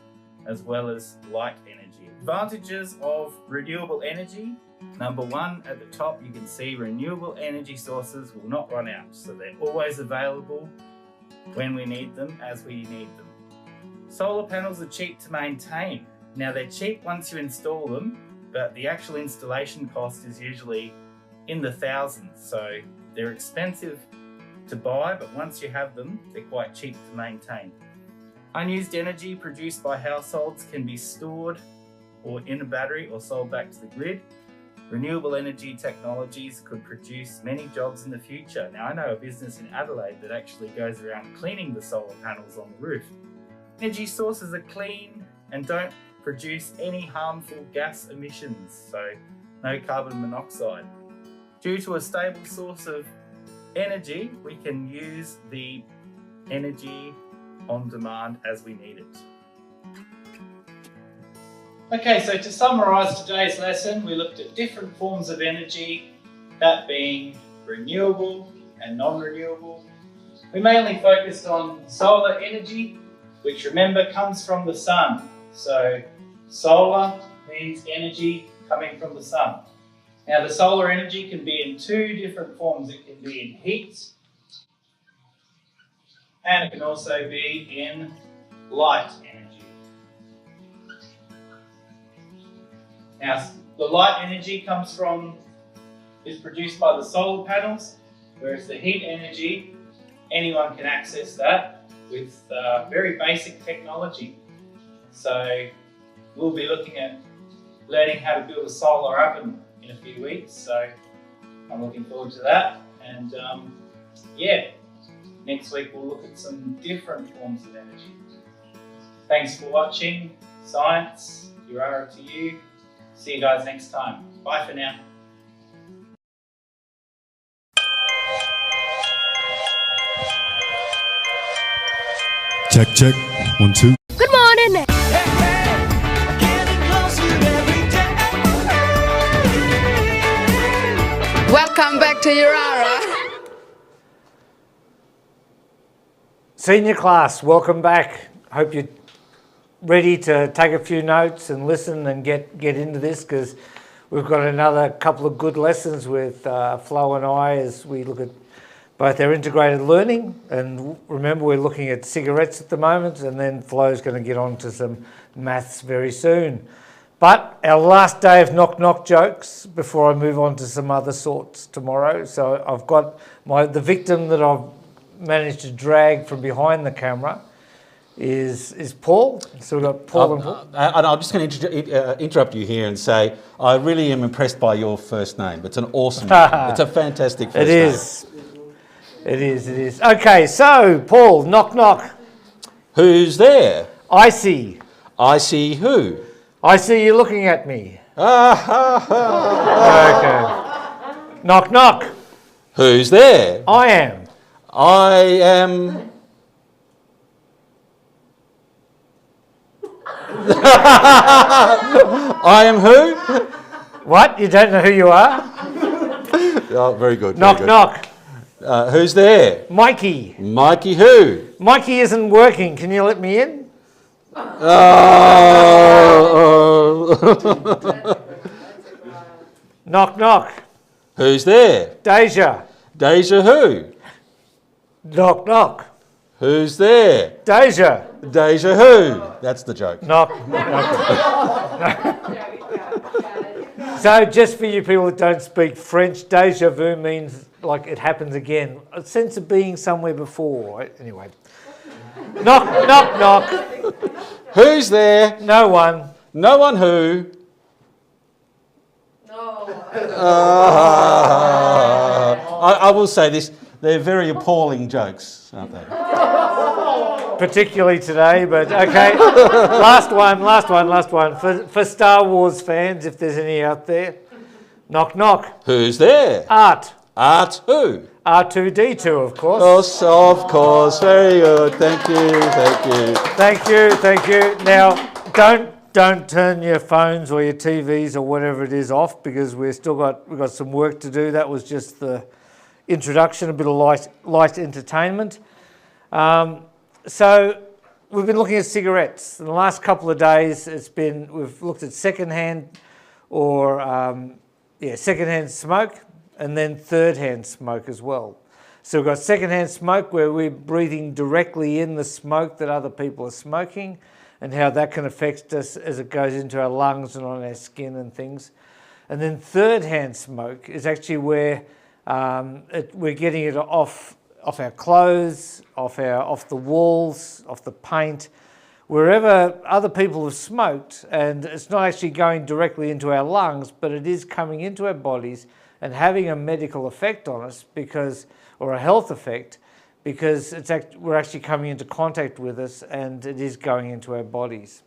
as well as light energy. Advantages of renewable energy. Number one, at the top you can see renewable energy sources will not run out, so they're always available when we need them, as we need them. Solar panels are cheap to maintain. Now they're cheap once you install them, but the actual installation cost is usually in the thousands, so they're expensive to buy, but once you have them, they're quite cheap to maintain. Unused energy produced by households can be stored or in a battery or sold back to the grid. Renewable energy technologies could produce many jobs in the future. Now I know a business in Adelaide that actually goes around cleaning the solar panels on the roof. Energy sources are clean and don't produce any harmful gas emissions, so no carbon monoxide. Due to a stable source of energy, we can use the energy on demand as we need it. Okay, so to summarise today's lesson, we looked at different forms of energy, that being renewable and non-renewable. We mainly focused on solar energy, which remember comes from the sun. So solar means energy coming from the sun. Now the solar energy can be in two different forms. It can be in heat, and it can also be in light energy. Now the light energy is produced by the solar panels, whereas the heat energy, anyone can access that with very basic technology. So we'll be looking at learning how to build a solar oven in a few weeks, so I'm looking forward to that. And yeah, next week we'll look at some different forms of energy. Thanks for watching. Science, Yirara to you. See you guys next time. Bye for now. Check, check. 1, 2. Good morning. Welcome back to Yirara. Senior class, welcome back. Hope you're ready to take a few notes and listen and get into this, because we've got another couple of good lessons with Flo and I as we look at both our integrated learning, and remember we're looking at cigarettes at the moment, and then Flo's going to get on to some maths very soon. But our last day of knock-knock jokes before I move on to some other sorts tomorrow. So I've got the victim that I've managed to drag from behind the camera is Paul. So we've got Paul and Paul. And I'm just going to interrupt you here and say I really am impressed by your first name. It's an awesome name. It's a fantastic first name. It is. Okay, so Paul, knock knock. Who's there? I see. I see who? I see you looking at me. Okay. Knock knock. Who's there? I am. I am. I am who? What? You don't know who you are? Oh, very good. Knock knock. Who's there? Mikey. Mikey who? Mikey isn't working. Can you let me in? Knock knock. Who's there? Deja. Deja who? Knock knock. Who's there? Deja. Deja who? That's the joke. Knock. So just for you people that don't speak French, deja vu means like it happens again. A sense of being somewhere before. Right? Anyway. Knock, knock, knock. Who's there? No one. No one who? I will say this, they're very appalling jokes, aren't they? Particularly today, but okay. Last one. For Star Wars fans, if there's any out there. Knock, knock. Who's there? Art. Art who? R2-D2, of course. Oh, of course. Very good. Thank you. Thank you. Now, don't turn your phones or your TVs or whatever it is off, because we've got some work to do. That was just the introduction, a bit of light entertainment. So we've been looking at cigarettes. In the last couple of days, we've looked at secondhand smoke, and then third-hand smoke as well. So we've got second-hand smoke, where we're breathing directly in the smoke that other people are smoking, and how that can affect us as it goes into our lungs and on our skin and things. And then third-hand smoke is actually where we're getting it off our clothes, off the walls, off the paint, wherever other people have smoked, and it's not actually going directly into our lungs, but it is coming into our bodies and having a medical effect on us, or a health effect, because we're actually coming into contact with us, and it is going into our bodies.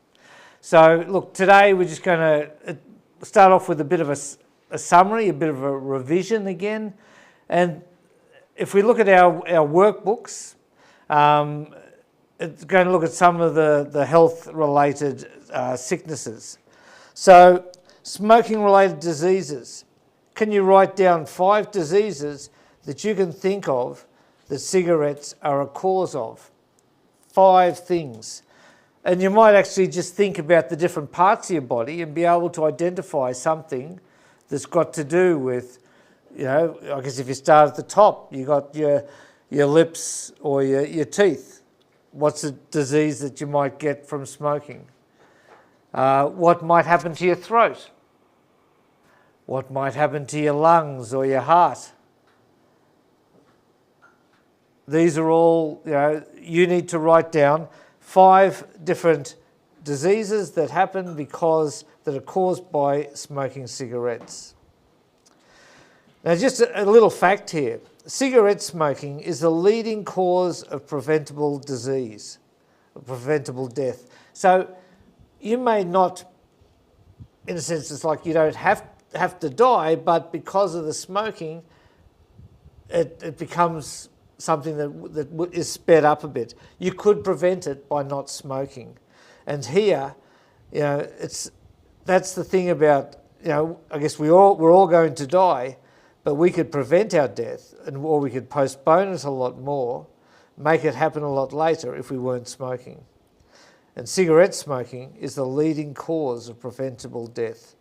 So look, today we're just going to start off with a bit of a summary, a bit of a revision again. And if we look at our workbooks, it's going to look at some of the health-related sicknesses. So, smoking-related diseases. Can you write down 5 diseases that you can think of that cigarettes are a cause of? 5 things. And you might actually just think about the different parts of your body and be able to identify something that's got to do with, you know, I guess if you start at the top, you got your lips or your teeth. What's a disease that you might get from smoking? What might happen to your throat? What might happen to your lungs or your heart? These are all, you know, you need to write down 5 different diseases that happen that are caused by smoking cigarettes. Now, just a little fact here. Cigarette smoking is the leading cause of preventable disease, of preventable death. So you may not, in a sense, it's like you don't have to die, but because of the smoking, it becomes something that is sped up a bit. You could prevent it by not smoking. And here, you know, that's the thing about, you know, I guess we're all going to die, but we could prevent our death, or we could postpone it a lot more, make it happen a lot later if we weren't smoking. And cigarette smoking is the leading cause of preventable death.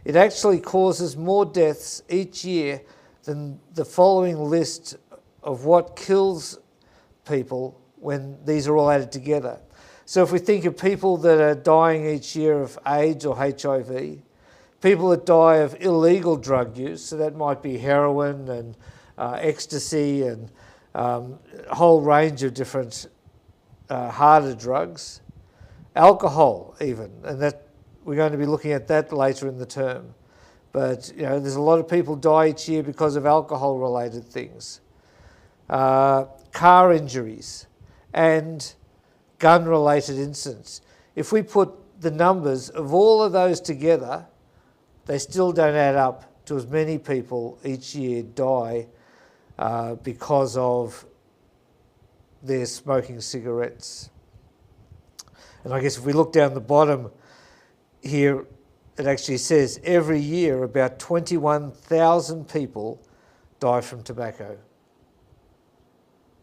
It actually causes more deaths each year than the following list of what kills people when these are all added together. So if we think of people that are dying each year of AIDS or HIV, people that die of illegal drug use, so that might be heroin and ecstasy and a whole range of different harder drugs, alcohol even, and that we're going to be looking at that later in the term. But you know, there's a lot of people die each year because of alcohol-related things. Car injuries and gun-related incidents. If we put the numbers of all of those together, they still don't add up to as many people each year die because of their smoking cigarettes. And I guess if we look down the bottom here, it actually says every year about 21,000 people die from tobacco.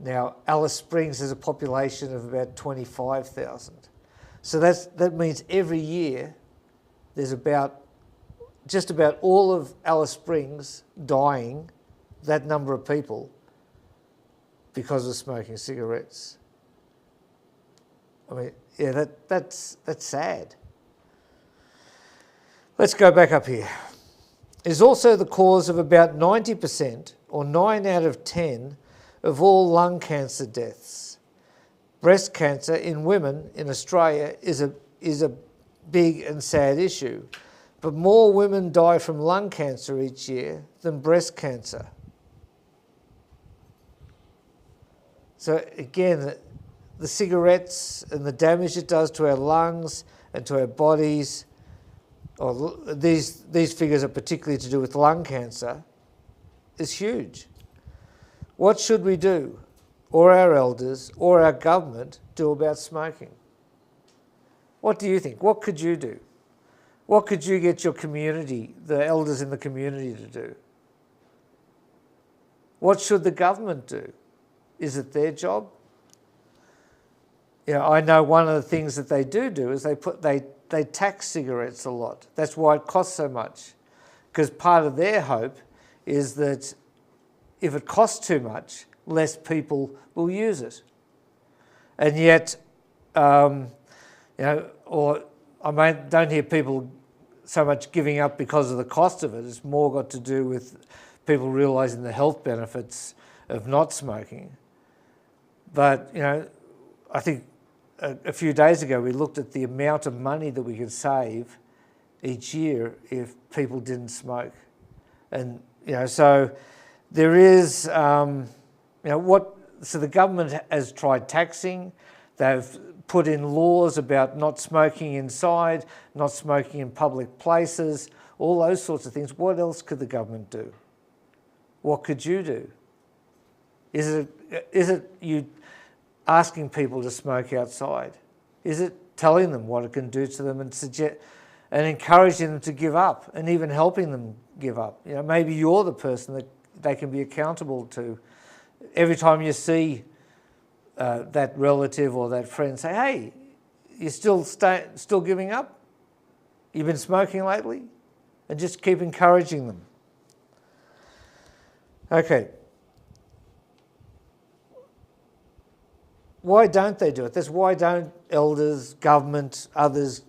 Now, Alice Springs has a population of about 25,000. So that means every year there's just about all of Alice Springs dying, that number of people, because of smoking cigarettes. I mean, yeah, that's sad. Let's go back up here. It's also the cause of about 90%, or 9 out of 10, of all lung cancer deaths. Breast cancer in women in Australia is a big and sad issue, but more women die from lung cancer each year than breast cancer. So again, the cigarettes and the damage it does to our lungs and to our bodies, or these figures are particularly to do with lung cancer, is huge. What should we do, or our elders, or our government do about smoking? What do you think? What could you do? What could you get your community, the elders in the community, to do? What should the government do? Is it their job? You know, I know one of the things that they do is they tax cigarettes a lot. That's why it costs so much, because part of their hope is that if it costs too much, less people will use it. And yet, you know, or I don't hear people so much giving up because of the cost of it. It's more got to do with people realising the health benefits of not smoking. But, you know, I think a few days ago we looked at the amount of money that we could save each year if people didn't smoke. And, you know, so there is, you know, so the government has tried taxing. They've put in laws about not smoking inside, not smoking in public places, all those sorts of things. What else could the government do? What could you do? Is it you asking people to smoke outside? Is it telling them what it can do to them and encouraging them to give up and even helping them give up? You know, maybe you're the person that they can be accountable to. Every time you see that relative or that friend, say, hey, you still giving up? You've been smoking lately? And just keep encouraging them. Okay. Why don't they do it? That's why don't elders, government, others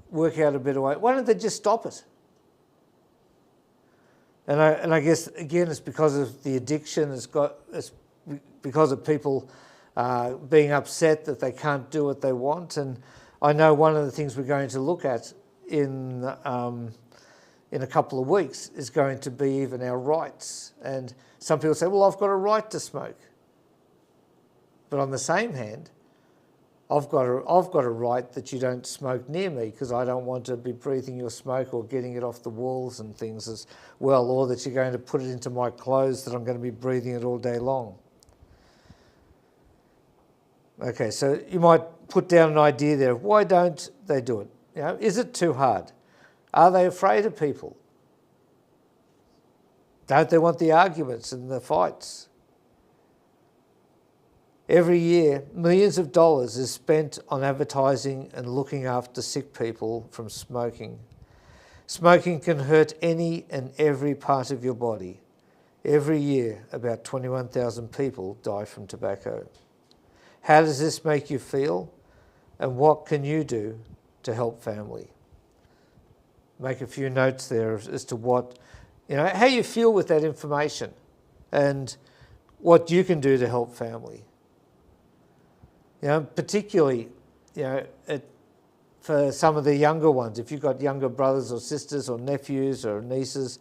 work out a better way? Why don't they just stop it? And I guess, again, it's because of the addiction. It's because of people being upset that they can't do what they want. And I know one of the things we're going to look at in a couple of weeks is going to be even our rights. And some people say, well, I've got a right to smoke. But on the same hand, I've got a right that you don't smoke near me because I don't want to be breathing your smoke or getting it off the walls and things as well, or that you're going to put it into my clothes that I'm going to be breathing it all day long. Okay, so you might put down an idea there. Why don't they do it? You know, is it too hard? Are they afraid of people? Don't they want the arguments and the fights? Every year, millions of dollars is spent on advertising and looking after sick people from smoking. Smoking can hurt any and every part of your body. Every year, about 21,000 people die from tobacco. How does this make you feel? And what can you do to help family? Make a few notes there as to what, how you feel with that information and what you can do to help family. Particularly, for some of the younger ones, if you've got younger brothers or sisters or nephews or nieces,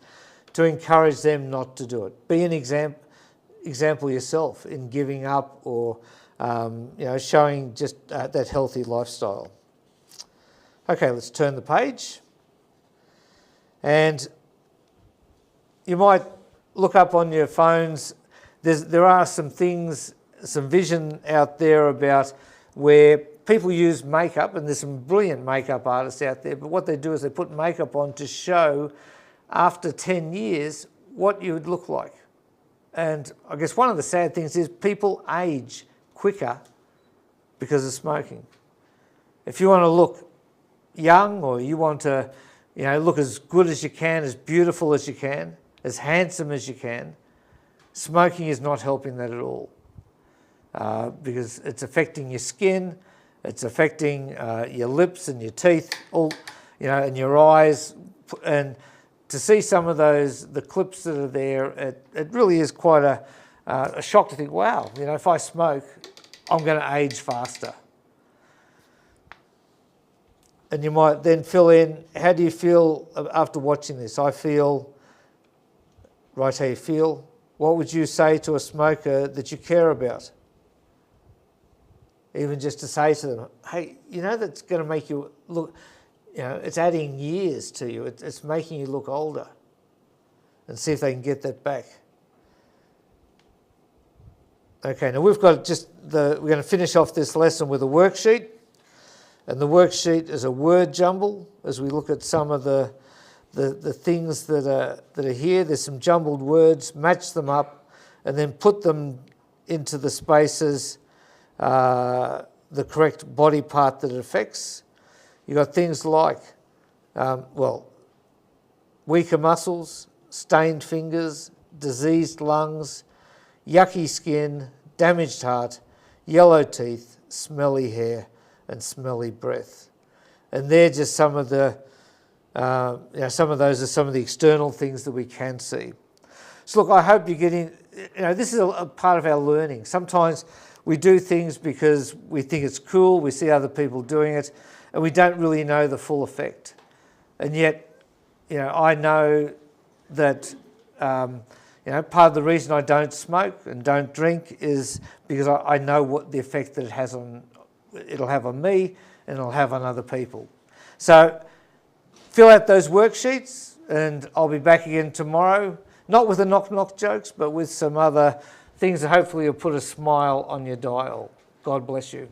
to encourage them not to do it. Be an example yourself in giving up or showing just that healthy lifestyle. Okay, let's turn the page. And you might look up on your phones, there are some things, some vision out there about where people use makeup, and there's some brilliant makeup artists out there, but what they do is they put makeup on to show after 10 years what you would look like. And I guess one of the sad things is people age quicker because of smoking. If you want to look young or you want to look as good as you can, as beautiful as you can, as handsome as you can, smoking is not helping that at all. Because it's affecting your skin, it's affecting your lips and your teeth, and your eyes. And to see some of the clips that are there, it really is quite a shock to think, wow, if I smoke, I'm going to age faster. And you might then fill in, how do you feel after watching this? I feel, write how you feel. What would you say to a smoker that you care about? Even just to say to them, hey, that's going to make you look, it's adding years to you. It's making you look older. And see if they can get that back. Okay, now we've got we're going to finish off this lesson with a worksheet. And the worksheet is a word jumble as we look at some of the things that are here. There's some jumbled words, match them up, and then put them into the spaces, the correct body part that it affects. You've got things like, weaker muscles, stained fingers, diseased lungs, yucky skin, damaged heart, yellow teeth, smelly hair, and smelly breath. And they're just some of the, some of those are some of the external things that we can see. So look, I hope you're getting, this is a part of our learning. Sometimes we do things because we think it's cool, we see other people doing it, and we don't really know the full effect. And yet, I know that, part of the reason I don't smoke and don't drink is because I know what the effect that it'll have on me and it'll have on other people. So fill out those worksheets and I'll be back again tomorrow, not with the knock-knock jokes, but with some other things that hopefully will put a smile on your dial. God bless you.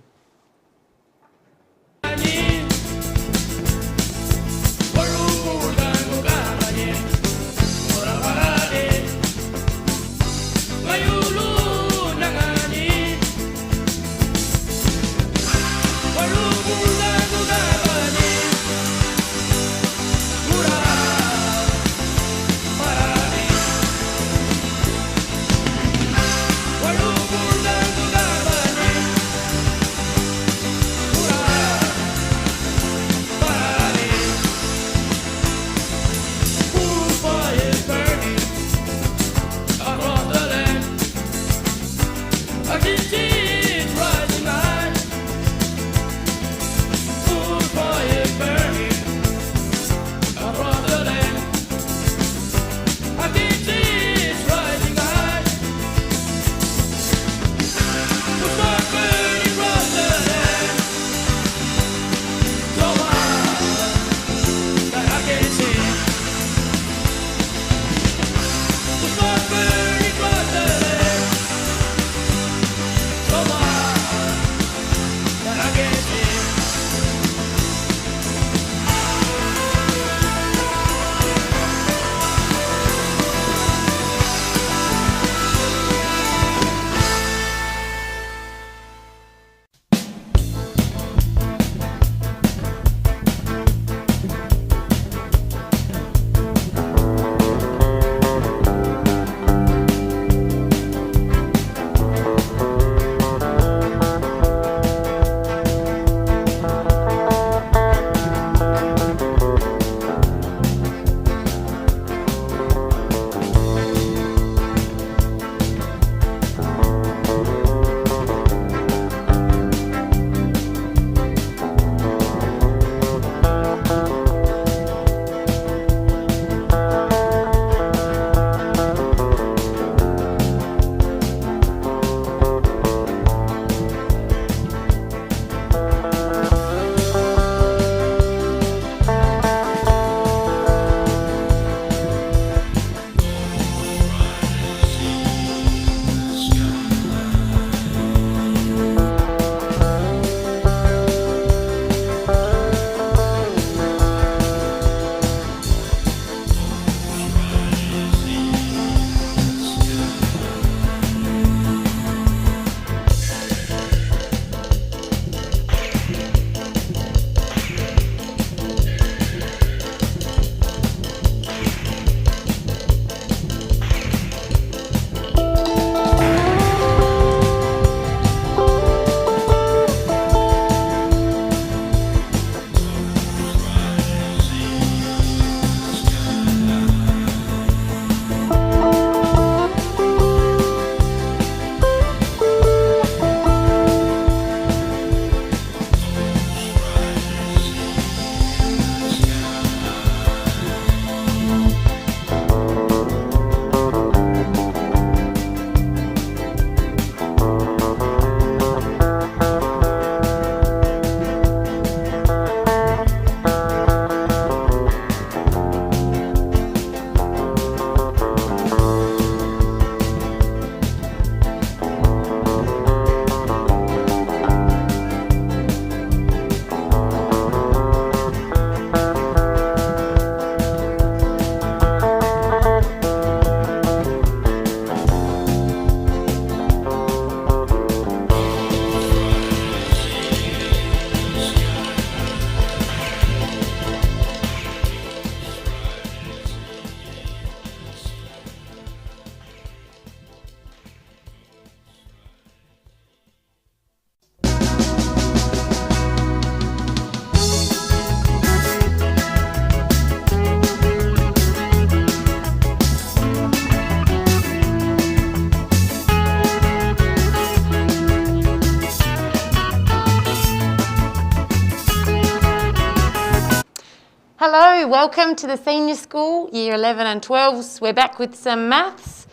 Hello, welcome to the senior school, year 11 and 12s. We're back with some maths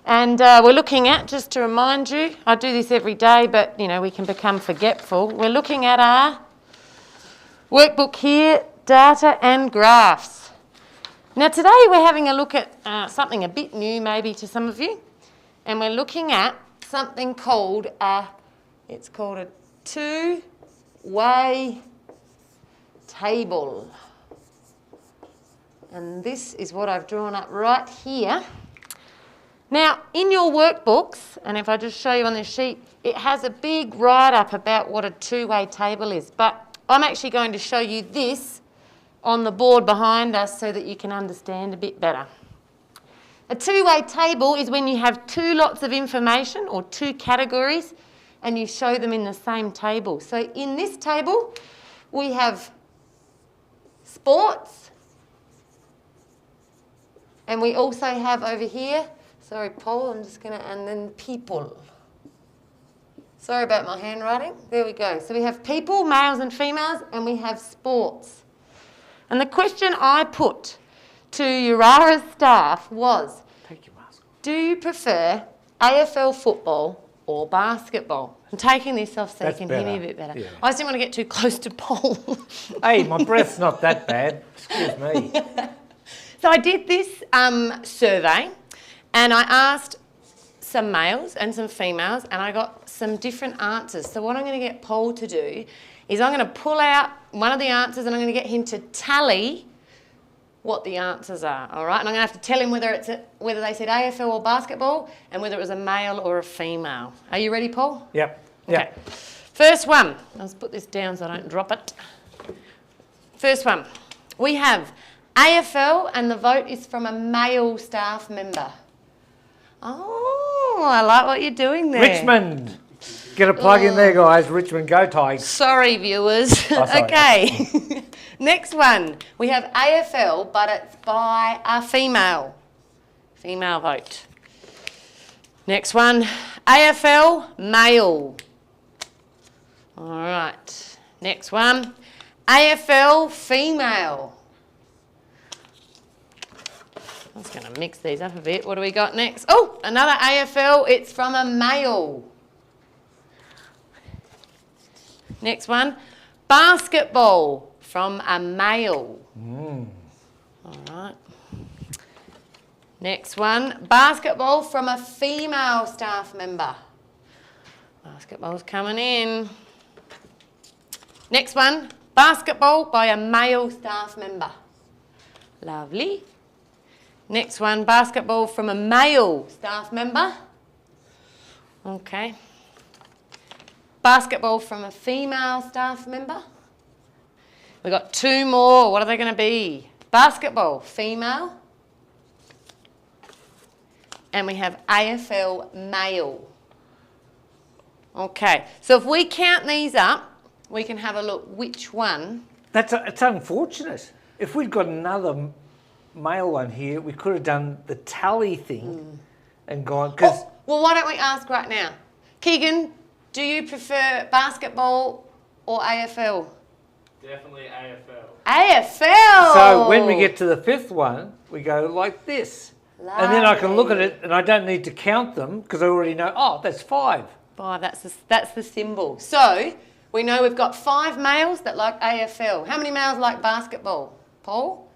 and we're looking at, just to remind you, I do this every day but you know we can become forgetful. We're looking at our workbook here, data and graphs. Now today we're having a look at something a bit new maybe to some of you, and we're looking at something called a It's called a two-way table. And this is what I've drawn up right here. Now, in your workbooks, and if I just show you on this sheet, it has a big write-up about what a two-way table is. But I'm actually going to show you this on the board behind us so that you can understand a bit better. A two-way table is when you have two lots of information or two categories and you show them in the same table. So in this table, we have sports, and we also have over here, sorry Paul, I'm just going to, and then people. Sorry about my handwriting. There we go. So we have people, males and females, and we have sports. And the question I put to Yirara's staff was, do you prefer AFL football or basketball? I'm taking this off so you can hear me a bit better. Yeah. I just didn't want to get too close to Paul. Hey, my breath's not that bad. Excuse me. So I did this survey and I asked some males and some females and I got some different answers. So what I'm going to get Paul to do is I'm going to pull out one of the answers and I'm going to get him to tally what the answers are, all right? And I'm going to have to tell him whether they said AFL or basketball and whether it was a male or a female. Are you ready, Paul? Yep. Okay. First one. Let's put this down so I don't drop it. First one. We have AFL and the vote is from a male staff member. Oh, I like what you're doing there. Richmond. Get a plug in there, guys. Richmond, go Tigers. Sorry, viewers. Oh, sorry. Okay. Next one. We have AFL, but it's by a female. Female vote. Next one. AFL, male. All right. Next one. AFL, female. I'm just going to mix these up a bit. What do we got next? Oh, another AFL. It's from a male. Next one. Basketball from a male. All right. Next one. Basketball from a female staff member. Basketball's coming in. Next one. Basketball by a male staff member. Lovely. Next one, basketball from a male staff member. Okay. Basketball from a female staff member. We've got two more. What are they going to be? Basketball, female. And we have AFL, male. Okay. So if we count these up, we can have a look which one. It's unfortunate. If we'd got another male one here, we could have done the tally thing and gone, because... Well, why don't we ask right now? Keegan, do you prefer basketball or AFL? Definitely AFL. AFL! So when we get to the fifth one, we go like this. And then I can look at it and I don't need to count them because I already know, oh, that's 5. 5, that's the symbol. So we know we've got 5 males that like AFL. How many males like basketball? Paul?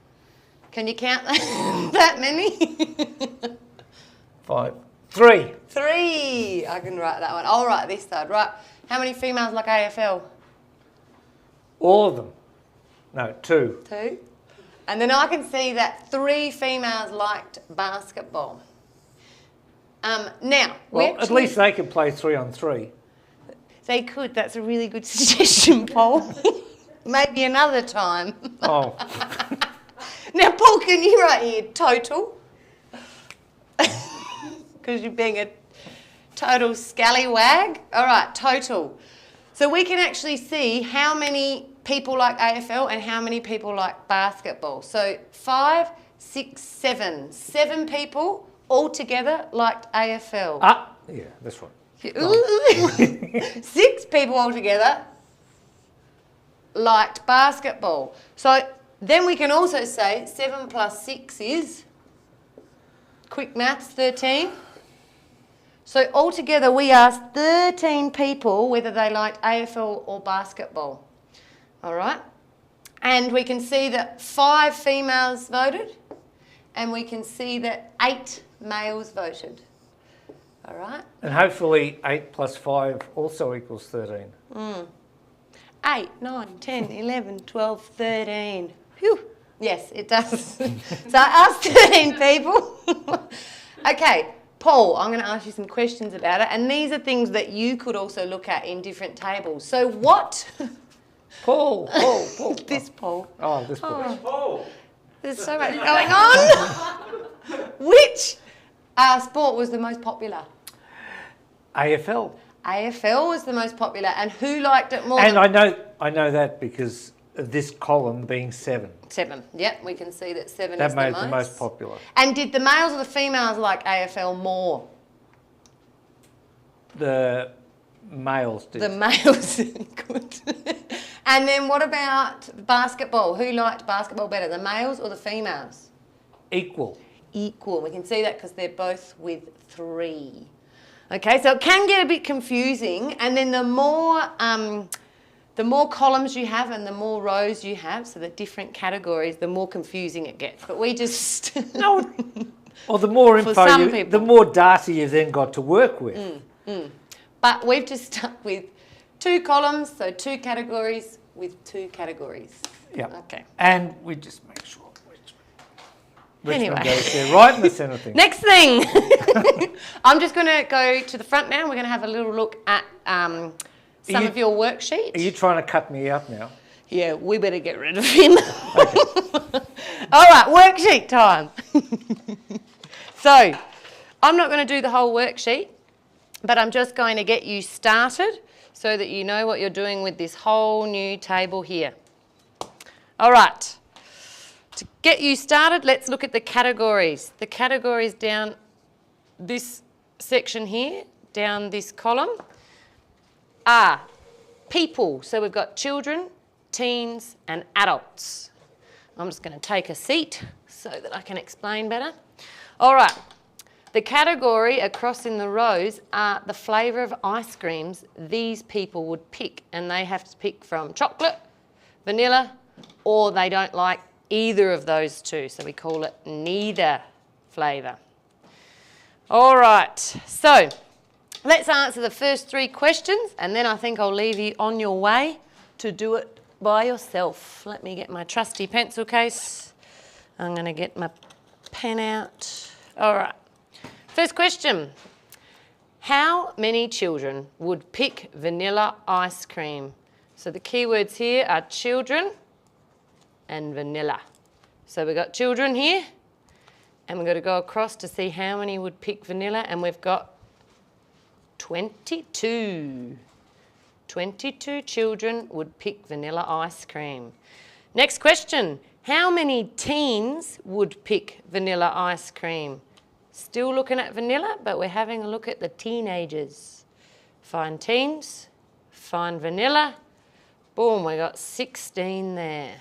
Can you count that many? 5. 3. 3. I can write that one. I'll write this side. Right. How many females like AFL? All of them. No, 2. 2. And then I can see that 3 females liked basketball. Now, well, at least they could play 3 on 3. They could. That's a really good suggestion, Paul. Maybe another time. Oh. Now, Paul, can you write here total? Because you're being a total scallywag. All right, total. So we can actually see how many people like AFL and how many people like basketball. So 5, 6, 7. 7 people altogether liked AFL. Ah, yeah, that's right. 6 people altogether liked basketball. So then we can also say 7 plus 6 is, quick maths, 13. So altogether we asked 13 people whether they liked AFL or basketball. All right? And we can see that 5 females voted and we can see that 8 males voted. All right. And hopefully 8 plus 5 also equals 13. 8, 9, 10, 11, 12, 13. Phew. Yes, it does. So us 13 people. Okay, Paul, I'm going to ask you some questions about it. And these are things that you could also look at in different tables. So what... Paul. This Paul. Oh, this Paul. Which Paul? There's so much going on. Which sport was the most popular? AFL. AFL was the most popular. And who liked it more? And I know that because of this column being 7. 7. Yep, we can see that 7 That is made the it the most popular. And did the males or the females like AFL more? The males did. The males. Good. And then what about basketball? Who liked basketball better, the males or the females? Equal. Equal. We can see that because they're both with 3. Okay, so it can get a bit confusing, and then the more columns you have and the more rows you have, so the different categories, the more confusing it gets. But we just... No. Well, the more info, the more data you've then got to work with. But we've just stuck with 2 columns, so 2 categories with 2 categories. Yeah. Okay. And we just make sure Richmond Anyway. goes there, right in the centre thing. Next thing. I'm just going to go to the front now. We're going to have a little look at some of your worksheets. Are you trying to cut me out now? Yeah, we better get rid of him. All right, worksheet time. So, I'm not going to do the whole worksheet, but I'm just going to get you started so that you know what you're doing with this whole new table here. All right. To get you started, let's look at the categories. The categories down this section here, down this column, are people. So we've got children, teens, and adults. I'm just going to take a seat so that I can explain better. All right. The category across in the rows are the flavour of ice creams these people would pick, and they have to pick from chocolate, vanilla, or they don't like either of those 2, so we call it neither flavour. All right, so let's answer the first 3 questions, and then I think I'll leave you on your way to do it by yourself. Let me get my trusty pencil case. I'm going to get my pen out. All right. First question, how many children would pick vanilla ice cream? So the keywords here are children and vanilla. So we've got children here, and we've got to go across to see how many would pick vanilla, and we've got 22. 22 children would pick vanilla ice cream. Next question, how many teens would pick vanilla ice cream? Still looking at vanilla, but we're having a look at the teenagers. Find teens, find vanilla. Boom, we got 16 there.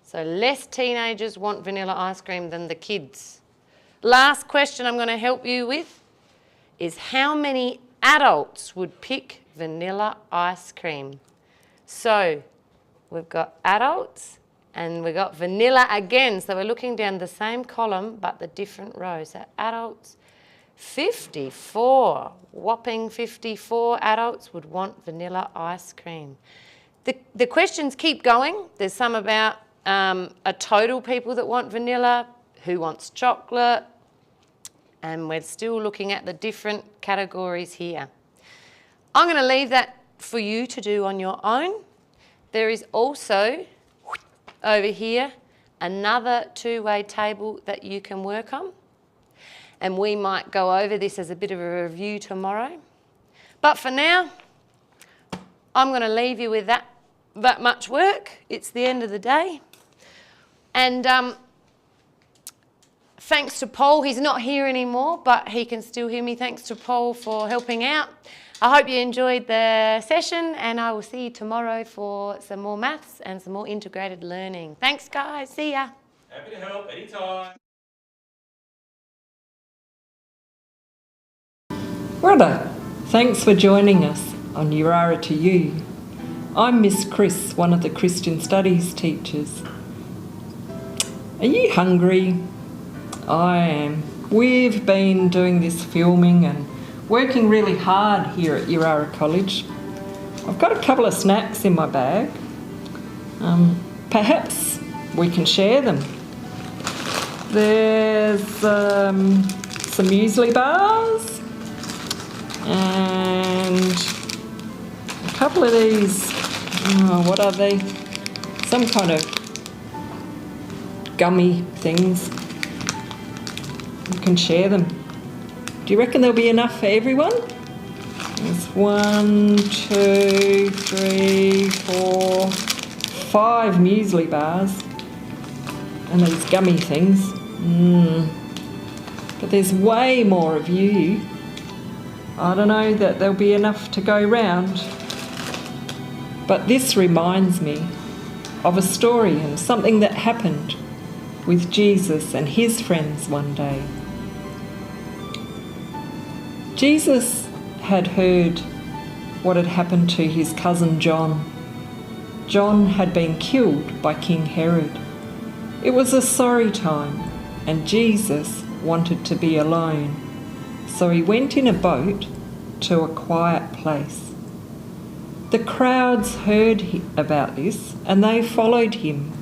So less teenagers want vanilla ice cream than the kids. Last question I'm going to help you with is how many adults would pick vanilla ice cream? So we've got adults and we've got vanilla again. So we're looking down the same column but the different rows. So adults, 54, whopping 54 adults would want vanilla ice cream. The questions keep going. There's some about a total people that want vanilla, who wants chocolate, and we're still looking at the different categories here. I'm going to leave that for you to do on your own. There is also over here another 2-way table that you can work on, and we might go over this as a bit of a review tomorrow. But for now, I'm going to leave you with that much work. It's the end of the day. And thanks to Paul, he's not here anymore, but he can still hear me. Thanks to Paul for helping out. I hope you enjoyed the session, and I will see you tomorrow for some more maths and some more integrated learning. Thanks, guys. See ya. Happy to help anytime. Righto. Thanks for joining us on Yirara to You. I'm Miss Chris, one of the Christian Studies teachers. Are you hungry? I am. We've been doing this filming and working really hard here at Yirara College. I've got a couple of snacks in my bag. Perhaps we can share them. There's some muesli bars and a couple of these, what are they? Some kind of gummy things. You can share them. Do you reckon there'll be enough for everyone? There's 1, 2, 3, 4, 5 muesli bars and these gummy things. But there's way more of you. I don't know that there'll be enough to go round. But this reminds me of a story and something that happened with Jesus and his friends one day. Jesus had heard what had happened to his cousin John. John had been killed by King Herod. It was a sorry time, and Jesus wanted to be alone. So he went in a boat to a quiet place. The crowds heard about this, and they followed him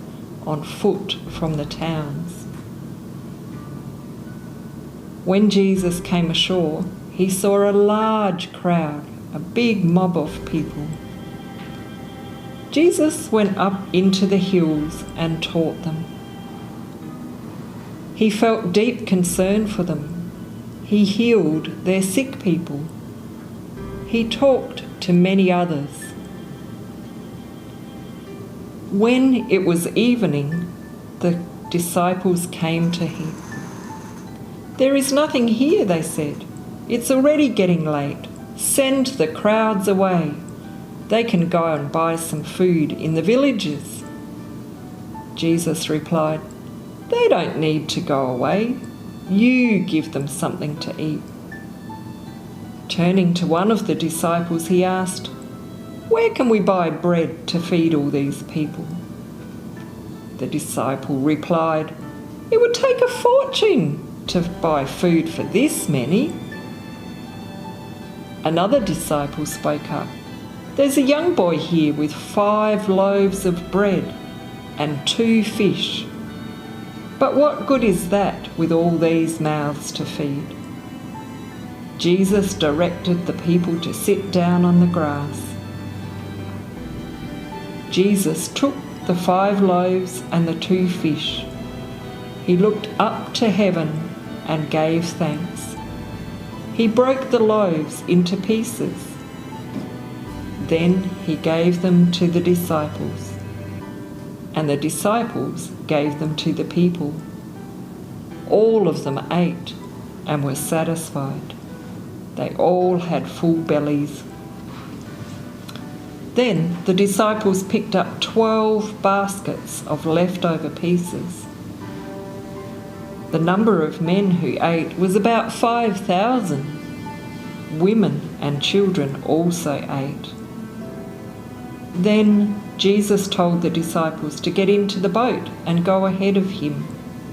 on foot from the towns. When Jesus came ashore, he saw a large crowd, a big mob of people. Jesus went up into the hills and taught them. He felt deep concern for them. He healed their sick people. He talked to many others. When it was evening, the disciples came to him. "There is nothing here," they said. "It's already getting late. Send the crowds away. They can go and buy some food in the villages." Jesus replied, "They don't need to go away. You give them something to eat." Turning to one of the disciples, he asked, "Where can we buy bread to feed all these people?" The disciple replied, "It would take a fortune to buy food for this many." Another disciple spoke up, "There's a young boy here with 5 loaves of bread and 2 fish. But what good is that with all these mouths to feed?" Jesus directed the people to sit down on the grass. Jesus took the 5 loaves and the 2 fish. He looked up to heaven and gave thanks. He broke the loaves into pieces. Then he gave them to the disciples, and the disciples gave them to the people. All of them ate and were satisfied. They all had full bellies. Then the disciples picked up 12 baskets of leftover pieces. The number of men who ate was about 5,000. Women and children also ate. Then Jesus told the disciples to get into the boat and go ahead of him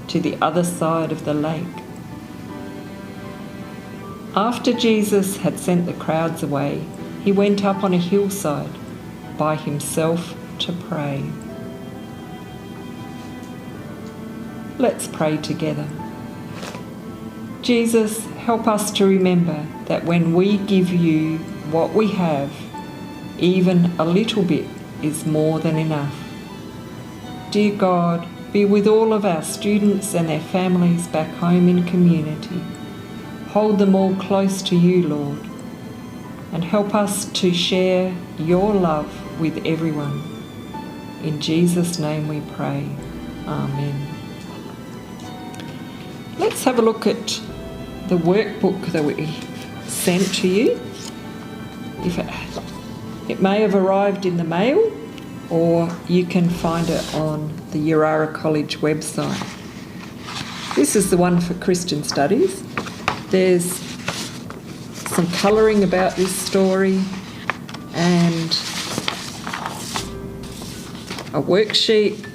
to the other side of the lake. After Jesus had sent the crowds away, he went up on a hillside by himself to pray. Let's pray together. Jesus, help us to remember that when we give you what we have, even a little bit is more than enough. Dear God, be with all of our students and their families back home in community. Hold them all close to you, Lord, and help us to share your love with everyone. In Jesus' name we pray. Amen. Let's have a look at the workbook that we sent to you. It may have arrived in the mail, or you can find it on the Yirara College website. This is the one for Christian Studies. There's some colouring about this story and a worksheet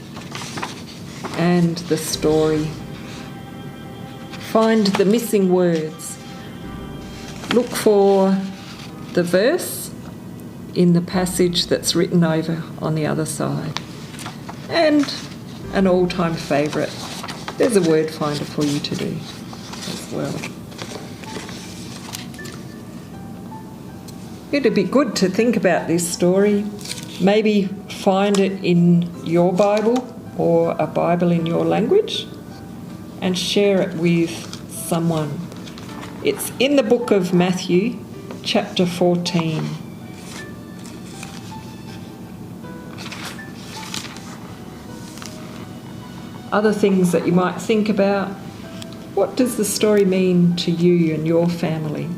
and the story find the missing words. Look for the verse in the passage that's written over on the other side. And an all-time favourite, there's a word finder for you to do as well. It'd be good to think about this story. Maybe find it in your Bible or a Bible in your language and share it with someone. It's in the book of Matthew, chapter 14. Other things that you might think about. What does the story mean to you and your family?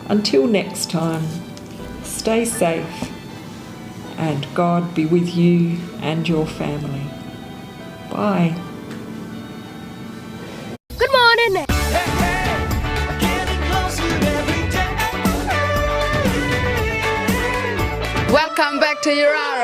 Until next time, stay safe and God be with you and your family. Bye. Good morning. Welcome back to Yirara.